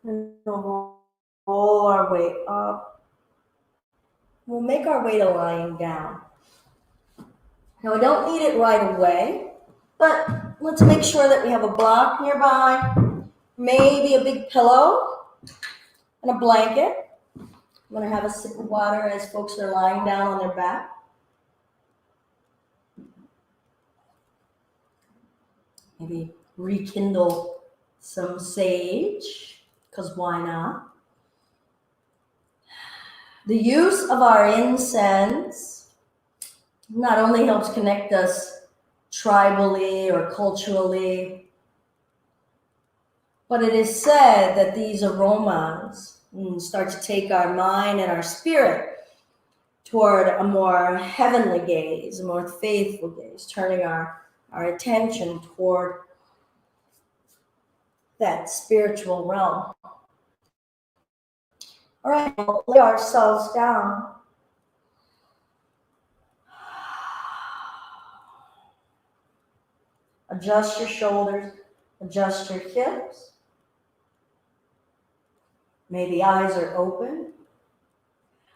And we'll roll our way up. We'll make our way to lying down. Now, we don't need it right away, but let's make sure that we have a block nearby, maybe a big pillow and a blanket. I'm going to have a sip of water as folks are lying down on their back. Maybe rekindle some sage, because why not? The use of our incense not only helps connect us tribally or culturally, but it is said that these aromas start to take our mind and our spirit toward a more heavenly gaze, a more faithful gaze, turning our attention toward that spiritual realm. All right, we'll lay ourselves down. Adjust your shoulders, adjust your hips. Maybe eyes are open.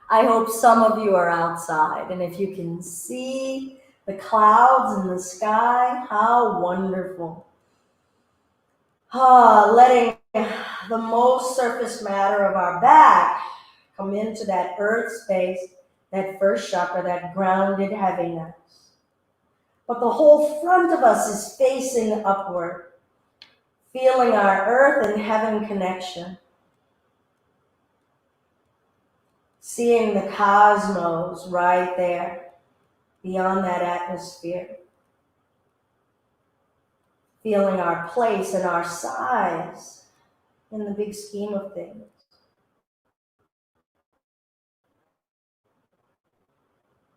I hope some of you are outside, and if you can see the clouds in the sky, how wonderful. Letting the most surface matter of our back come into that earth space, that first chakra, that grounded heaviness. But the whole front of us is facing upward, feeling our earth and heaven connection. Seeing the cosmos right there, beyond that atmosphere. Feeling our place and our size in the big scheme of things.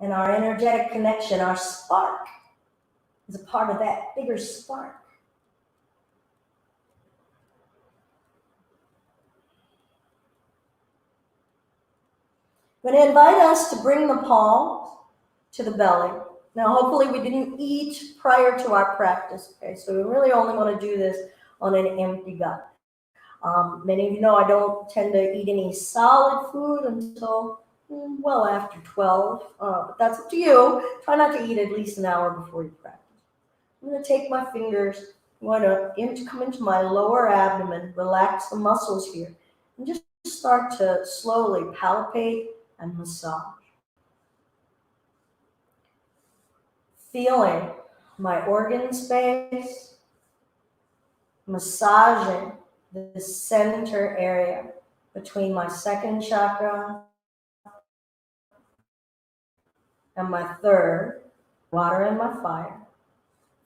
And our energetic connection, our spark, is a part of that bigger spark. I'm going to invite us to bring the palms to the belly. Now, hopefully we didn't eat prior to our practice, okay? So we really only want to do this on an empty gut. Many of you know I don't tend to eat any solid food until well after 12, but that's up to you. Try not to eat at least an hour before you practice. I'm going to take my fingers, I'm going to come into my lower abdomen, relax the muscles here, and just start to slowly palpate and massage. Feeling my organ space, massaging the center area between my second chakra and my third, water and my fire.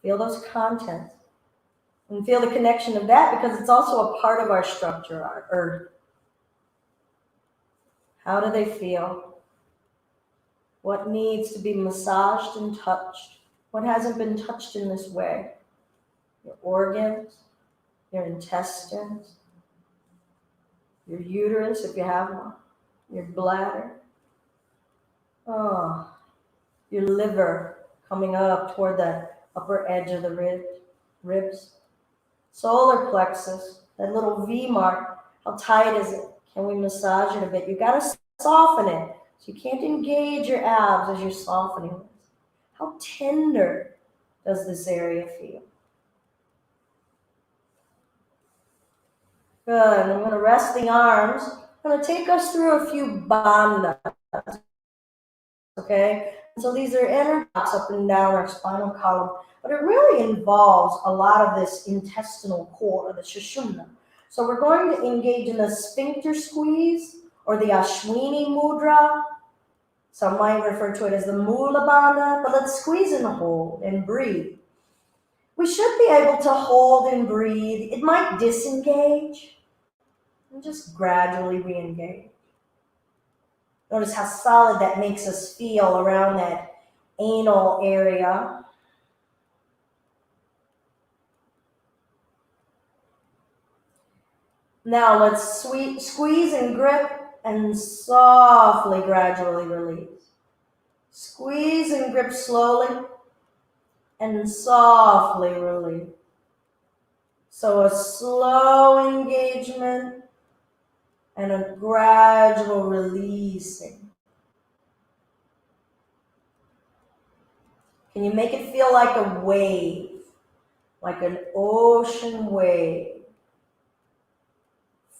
Feel those contents and feel the connection of that, because it's also a part of our structure, our earth. How do they feel? What needs to be massaged and touched? What hasn't been touched in this way? Your organs, your intestines, your uterus if you have one, your bladder, your liver coming up toward the upper edge of the ribs, solar plexus, that little V mark, how tight is it? Can we massage it a bit? You got to soften it. So you can't engage your abs as you're softening this. How tender does this area feel? Good. I'm going to rest the arms. I'm going to take us through a few bandhas. Okay? So these are energy blocks up and down our spinal column, but it really involves a lot of this intestinal core, the sushumna. So we're going to engage in the sphincter squeeze or the Ashwini mudra. Some might refer to it as the Mula Bandha, but let's squeeze and hold and breathe. We should be able to hold and breathe. It might disengage and just gradually re-engage. Notice how solid that makes us feel around that anal area. Now let's squeeze and grip and softly, gradually release. Squeeze and grip slowly and softly release. So a slow engagement and a gradual releasing. Can you make it feel like a wave, like an ocean wave?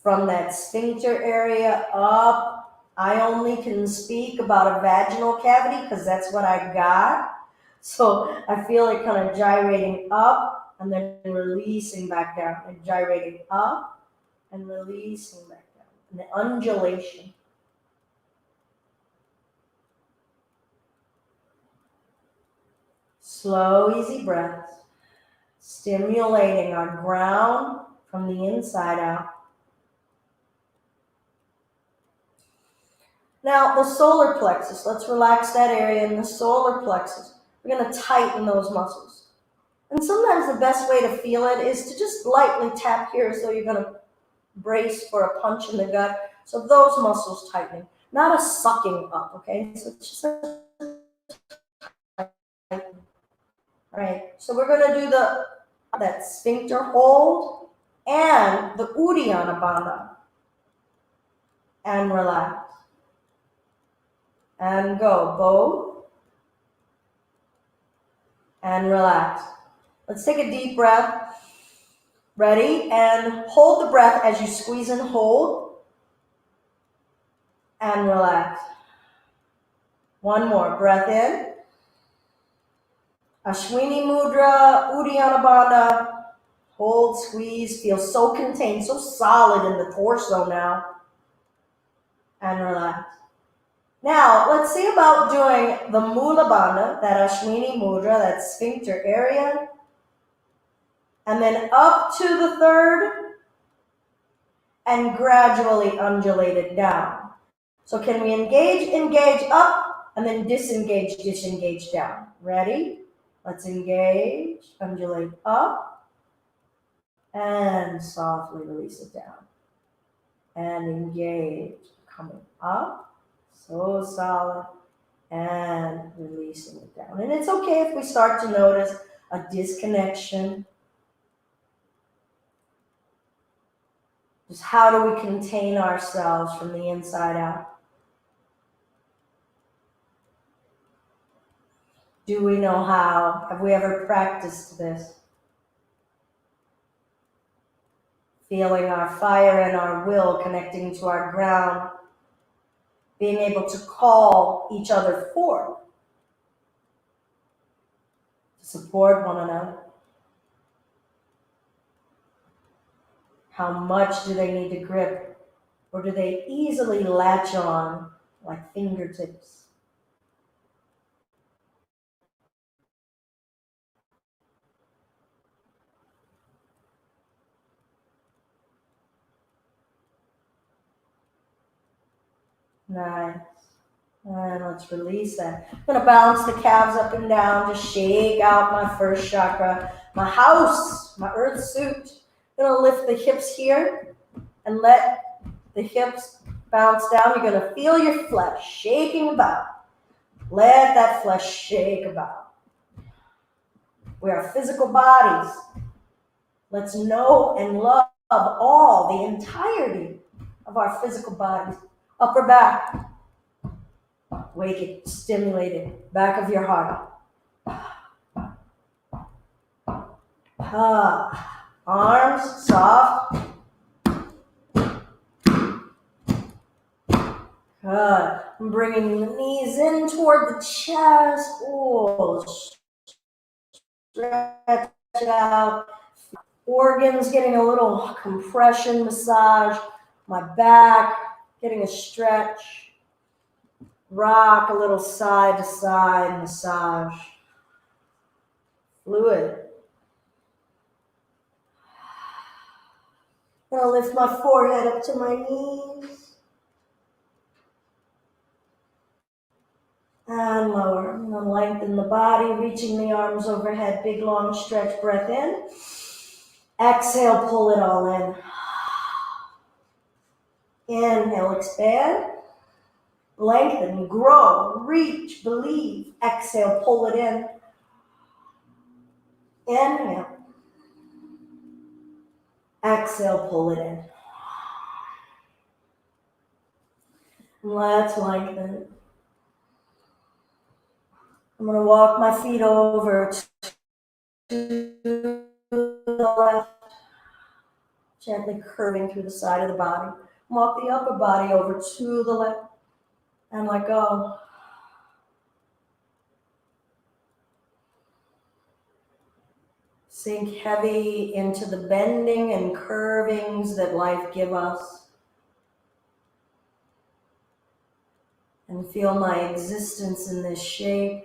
From that sphincter area up, I only can speak about a vaginal cavity because that's what I got. So I feel it kind of gyrating up and then releasing back down, and gyrating up and releasing back down. And the undulation. Slow, easy breaths, stimulating our ground from the inside out. Now, the solar plexus, let's relax that area in the solar plexus. We're going to tighten those muscles. And sometimes the best way to feel it is to just lightly tap here as though you're going to brace for a punch in the gut. So those muscles tightening, not a sucking up, okay? So it's just a tightening. All right, so we're going to do that sphincter hold and the Uddiyana Bandha. and relax. And go, both, and relax. Let's take a deep breath. Ready? And hold the breath as you squeeze and hold, and relax. One more, breath in. Ashwini Mudra, Uddiyana Bandha. Hold, squeeze, feel so contained, so solid in the torso now. And relax. Now, let's see about doing the Mula Bandha, that Ashwini Mudra, that sphincter area. And then up to the third, and gradually undulate it down. So can we engage up, and then disengage down. Ready? Let's engage, undulate up, and softly release it down. And engage, coming up, so solid, and releasing it down. And it's okay if we start to notice a disconnection. Just how do we contain ourselves from the inside out? Do we know how? Have we ever practiced this? Feeling our fire and our will connecting to our ground, being able to call each other forth to support one another. How much do they need to grip, or do they easily latch on like fingertips? Nice. And let's release that. I'm going to balance the calves up and down, just shake out my first chakra, my house, my earth suit. I'm going to lift the hips here and let the hips bounce down. You're going to feel your flesh shaking about. Let that flesh shake about. We are physical bodies. Let's know and love all, the entirety of our physical bodies. Upper back. Wake it, stimulate it. Back of your heart. Arms soft. Good. I'm bringing the knees in toward the chest. Oh, stretch out. Organs getting a little compression massage. My back getting a stretch. Rock a little side to side massage. Fluid. I'm going to lift my forehead up to my knees. And lower. I'm going to lengthen the body, reaching the arms overhead. Big, long stretch. Breath in. Exhale, pull it all in. Inhale, expand. Lengthen, grow, reach, believe. Exhale, pull it in. Inhale. Exhale, pull it in. Let's lengthen. I'm going to walk my feet over to the left, gently curving through the side of the body. Walk the upper body over to the left and let go. Sink heavy into the bending and curvings that life gives us. And feel my existence in this shape.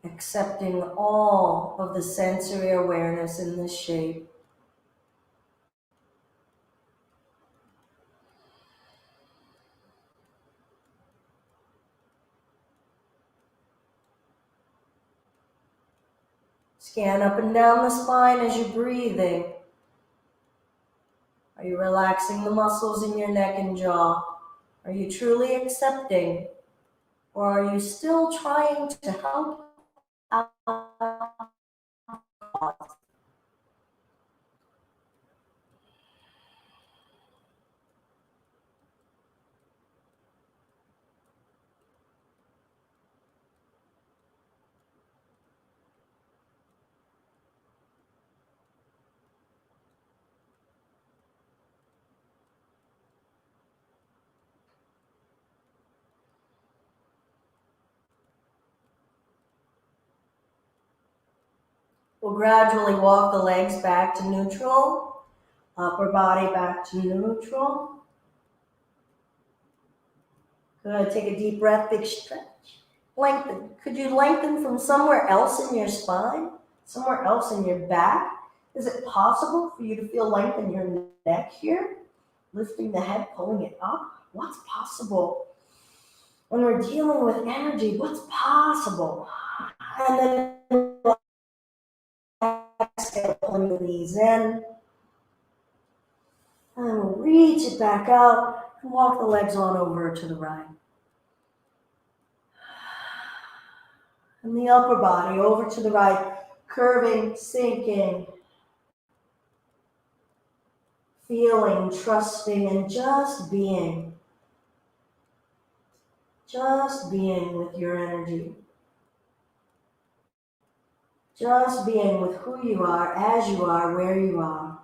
Accepting all of the sensory awareness in this shape. Scan up and down the spine as you're breathing. Are you relaxing the muscles in your neck and jaw? Are you truly accepting? Or are you still trying to help out? We'll gradually walk the legs back to neutral, upper body back to neutral. Good. Take a deep breath, big stretch. Lengthen. Could you lengthen from somewhere else in your spine? Somewhere else in your back? Is it possible for you to feel length in your neck here? Lifting the head, pulling it up? What's possible? When we're dealing with energy, what's possible? And then exhale, pulling the knees in. And then we'll reach it back out and walk the legs on over to the right. And the upper body over to the right, curving, sinking, feeling, trusting, and just being with your energy. Just being with who you are, as you are, where you are.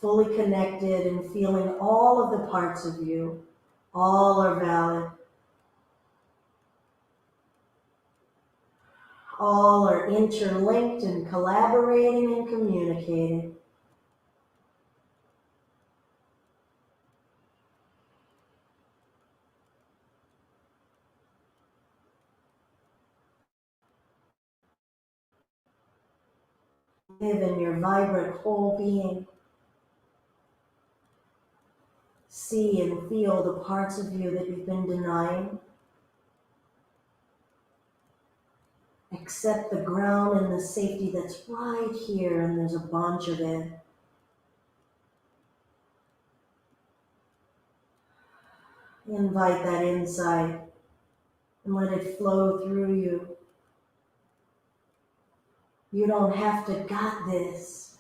Fully connected and feeling all of the parts of you. All are valid. All are interlinked and collaborating and communicating. Live in your vibrant whole being. See and feel the parts of you that you've been denying. Accept the ground and the safety that's right here, and there's a bunch of it. Invite that insight and let it flow through you. You don't have to got this.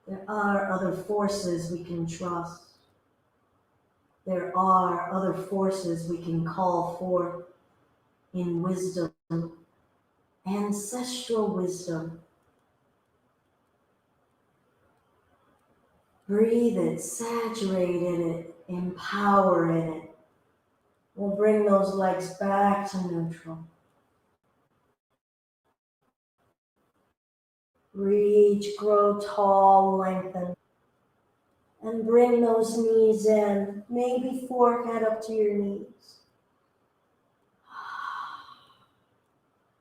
There are other forces we can trust. There are other forces we can call forth in wisdom, ancestral wisdom. Breathe it, saturate in it, empower in it. We'll bring those legs back to neutral. Reach, grow tall, lengthen. And bring those knees in, maybe forehead up to your knees.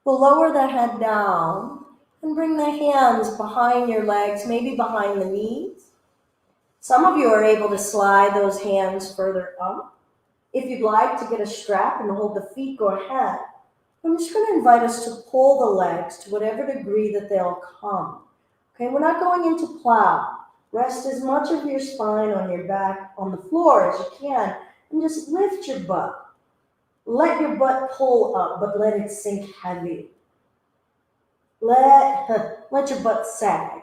We'll lower the head down and bring the hands behind your legs, maybe behind the knees. Some of you are able to slide those hands further up. If you'd like to get a strap and hold the feet, go ahead. I'm just going to invite us to pull the legs to whatever degree that they'll come. Okay, we're not going into plow. Rest as much of your spine on your back on the floor as you can, and just lift your butt. Let your butt pull up, but let it sink heavy. Let your butt sag.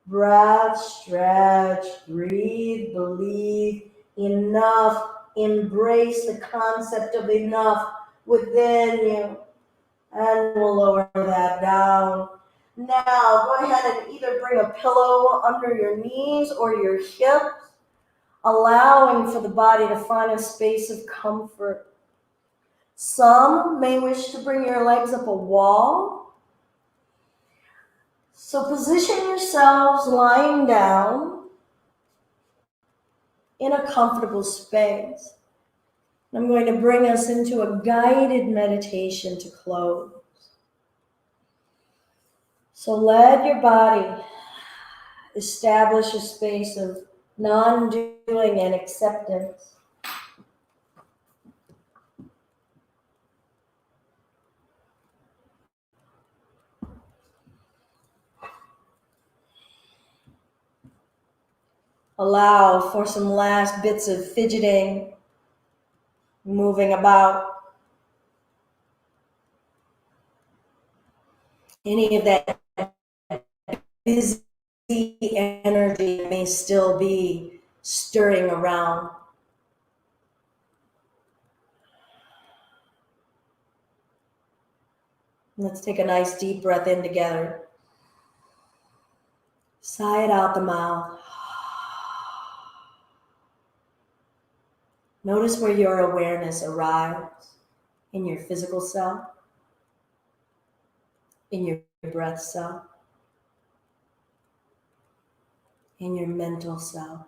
Breath, stretch, breathe, believe, enough. Embrace the concept of enough within you. And we'll lower that down. Now, go ahead and either bring a pillow under your knees or your hips, allowing for the body to find a space of comfort. Some may wish to bring your legs up a wall. So position yourselves lying down in a comfortable space. I'm going to bring us into a guided meditation to close. So let your body establish a space of non-doing and acceptance. Allow for some last bits of fidgeting, moving about. Any of that busy energy may still be stirring around. Let's take a nice deep breath in together. Sigh it out the mouth. Notice where your awareness arrives in your physical self. in your breath self, in your mental self.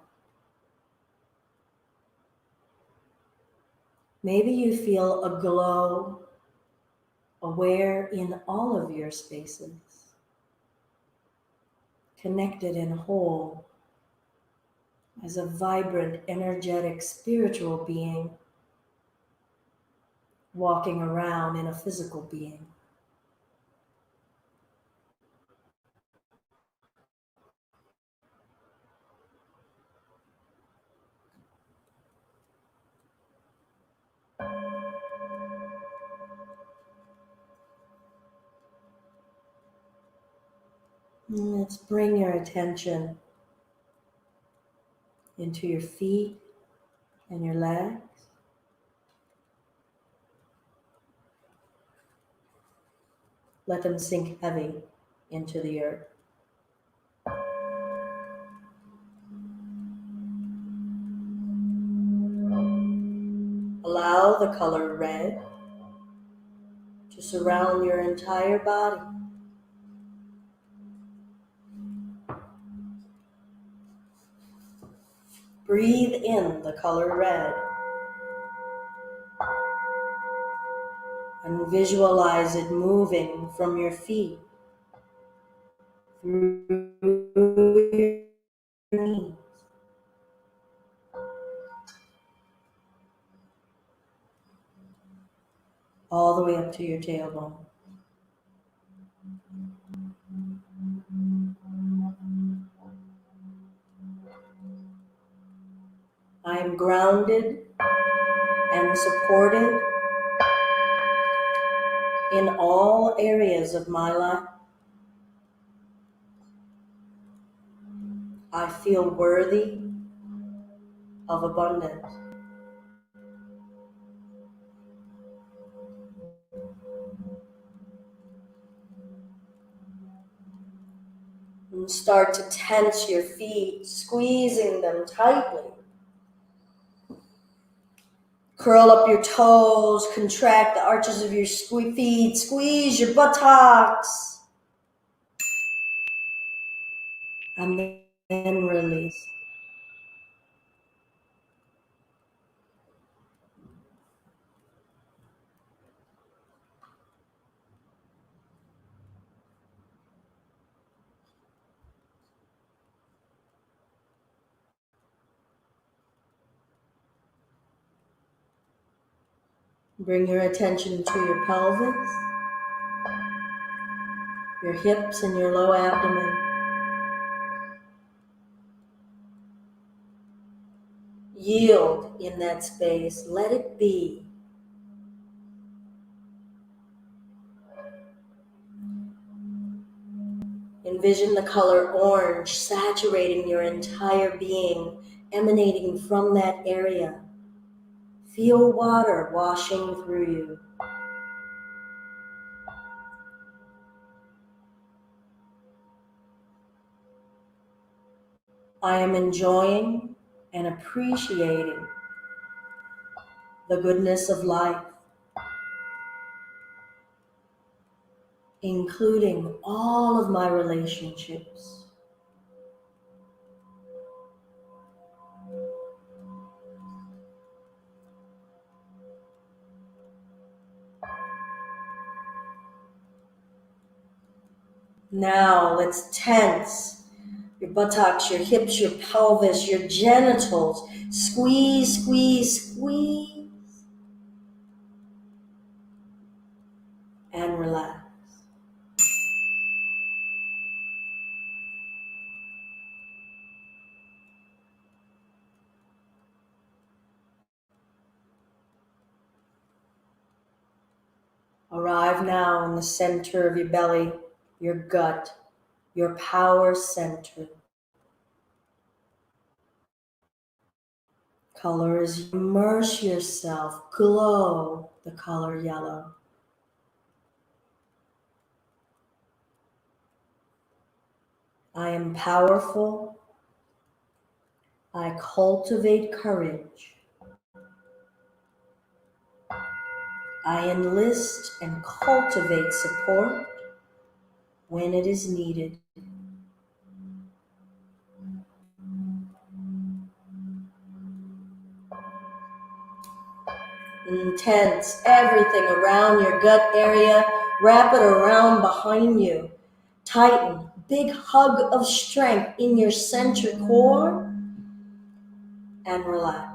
Maybe you feel a glow, aware in all of your spaces, connected and whole as a vibrant, energetic, spiritual being walking around in a physical being. Let's bring your attention into your feet and your legs. Let them sink heavy into the earth. Allow the color red to surround your entire body. Breathe in the color red and visualize it moving from your feet through your knees, all the way up to your tailbone. I am grounded and supported in all areas of my life. I feel worthy of abundance. And start to tense your feet, squeezing them tightly. Curl up your toes, contract the arches of your feet, squeeze your buttocks, and then release. Bring your attention to your pelvis, your hips, and your low abdomen. Yield in that space. Let it be. Envision the color orange saturating your entire being, emanating from that area. Feel water washing through you. I am enjoying and appreciating the goodness of life, including all of my relationships. Now let's tense your buttocks, your hips, your pelvis, your genitals. Squeeze, squeeze, squeeze, and relax. Arrive now in the center of your belly, your gut, your power center. Color is immerse yourself, glow the color yellow. I am powerful. I cultivate courage. I enlist and cultivate support. when it is needed. Intense everything around your gut area. Wrap it around behind you. Tighten. Big hug of strength in your center core. And relax.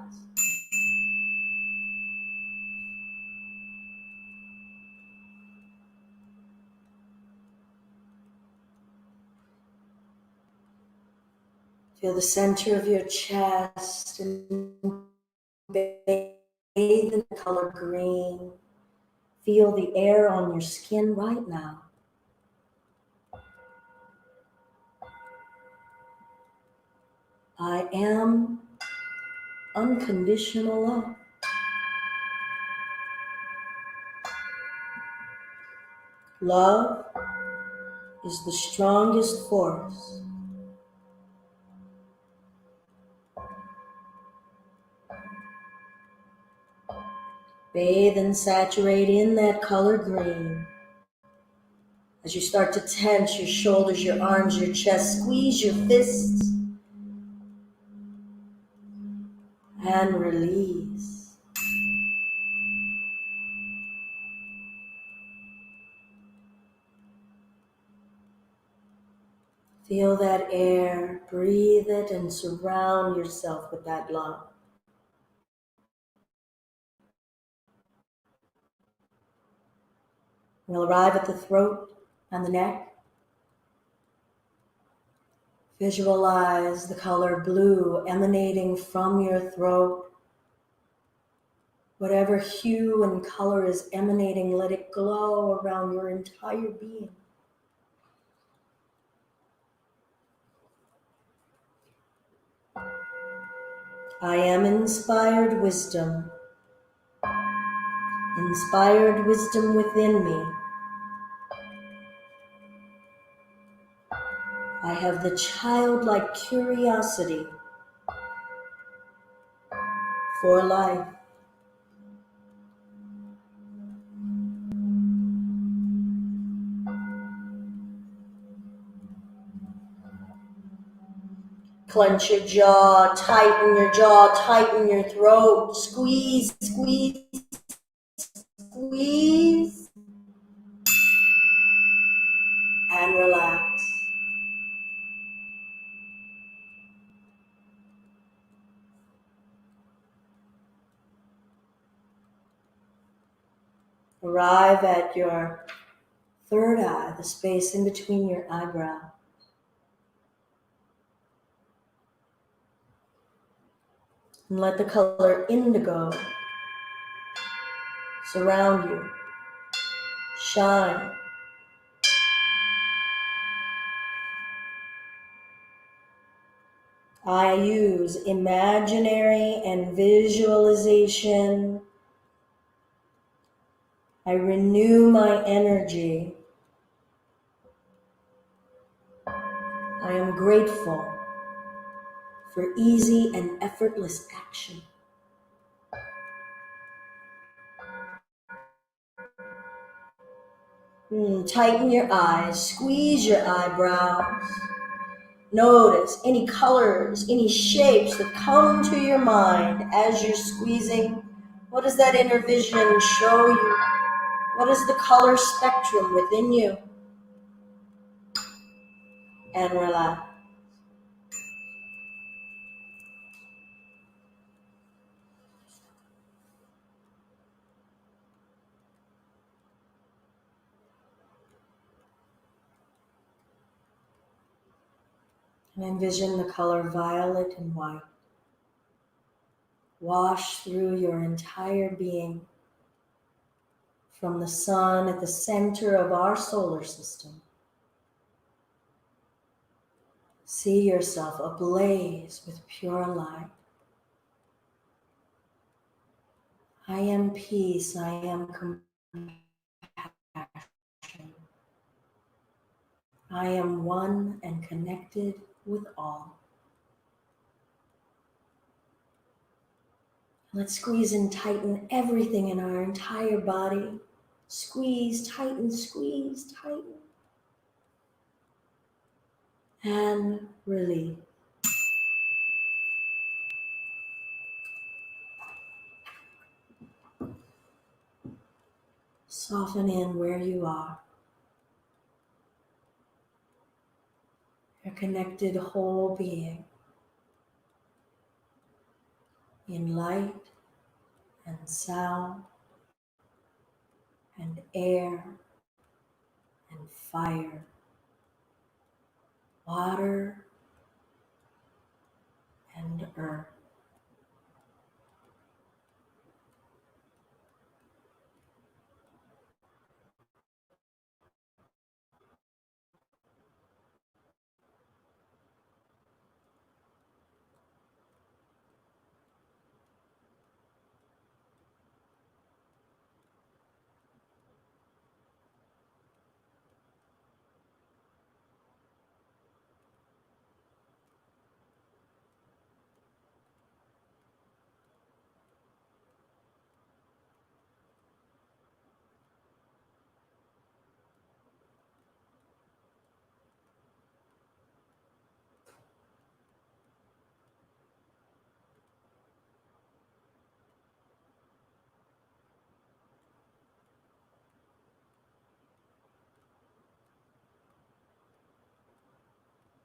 Feel the center of your chest and bathe in the color green. Feel the air on your skin right now. I am unconditional love. Love is the strongest force. Bathe and saturate in that color green. As you start to tense your shoulders, your arms, your chest, squeeze your fists and release. Feel that air, breathe it, and surround yourself with that love. We'll arrive at the throat and the neck. Visualize the color blue emanating from your throat. Whatever hue and color is emanating, let it glow around your entire being. I am inspired wisdom. Inspired wisdom within me. I have the childlike curiosity for life. Clench your jaw, tighten your throat, squeeze, squeeze, squeeze, and relax. Arrive at your third eye, the space in between your eyebrows. And let the color indigo surround you. Shine. I use imaginary and visualization. I renew my energy. I am grateful for easy and effortless action. Tighten your eyes, squeeze your eyebrows. Notice any colors, any shapes that come to your mind as you're squeezing. What does that inner vision show you? What is the color spectrum within you? And relax. And envision the color violet and white wash through your entire being from the sun at the center of our solar system. See yourself ablaze with pure light. I am peace, I am compassion. I am one and connected with all. Let's squeeze and tighten everything in our entire body. Squeeze, tighten, squeeze, tighten. and release. Soften in where you are. Your connected whole being in light and sound and air and fire, water and earth.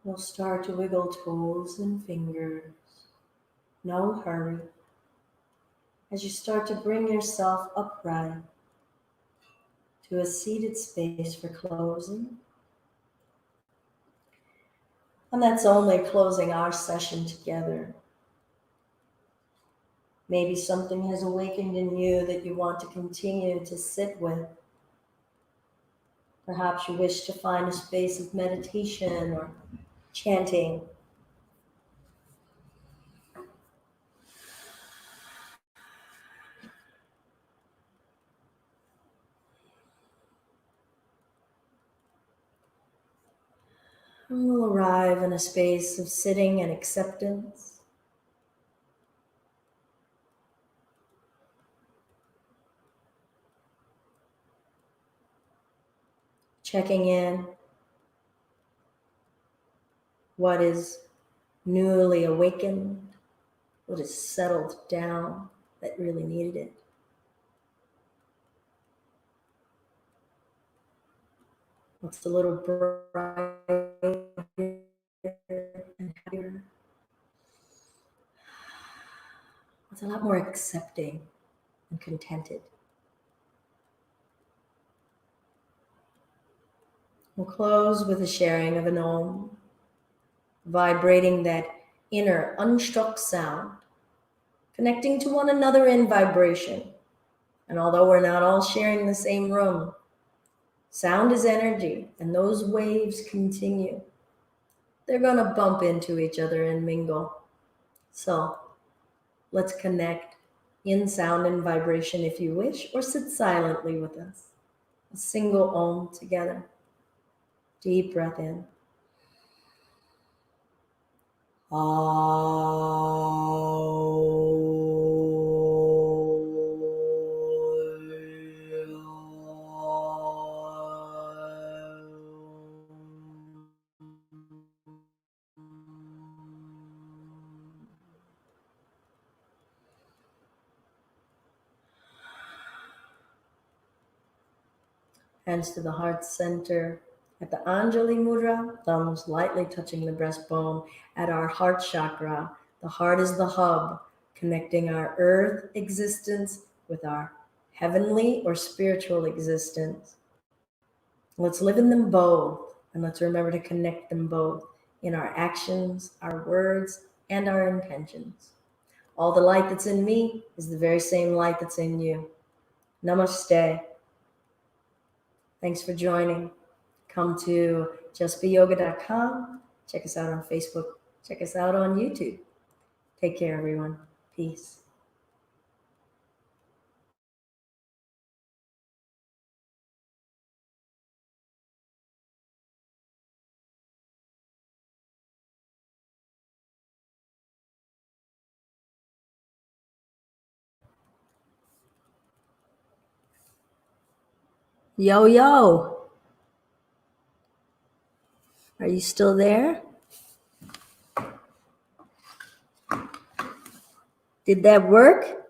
We'll start to wiggle toes and fingers. No hurry. As you start to bring yourself upright to a seated space for closing. And that's only closing our session together. Maybe something has awakened in you that you want to continue to sit with. Perhaps you wish to find a space of meditation or chanting. And we'll arrive in a space of sitting and acceptance. Checking in. What is newly awakened? What is settled down that really needed it? What's a little brighter and happier? What's a lot more accepting and contented? We'll close with a sharing of an Om, vibrating that inner unstruck sound, connecting to one another in vibration. And although we're not all sharing the same room, sound is energy, and those waves continue. They're going to bump into each other and mingle. So let's connect in sound and vibration if you wish, or sit silently with us. A single Om together. Deep breath in. Hands to the heart center. At the Anjali Mudra, thumbs lightly touching the breastbone. At our heart chakra, the heart is the hub, connecting our earth existence with our heavenly or spiritual existence. Let's live in them both, and let's remember to connect them both in our actions, our words, and our intentions. All the light that's in me is the very same light that's in you. Namaste. Thanks for joining. Come to justbeyoga.com. Check us out on Facebook. Check us out on YouTube. Take care, everyone. Peace. Yo, yo. Are you still there? Did that work?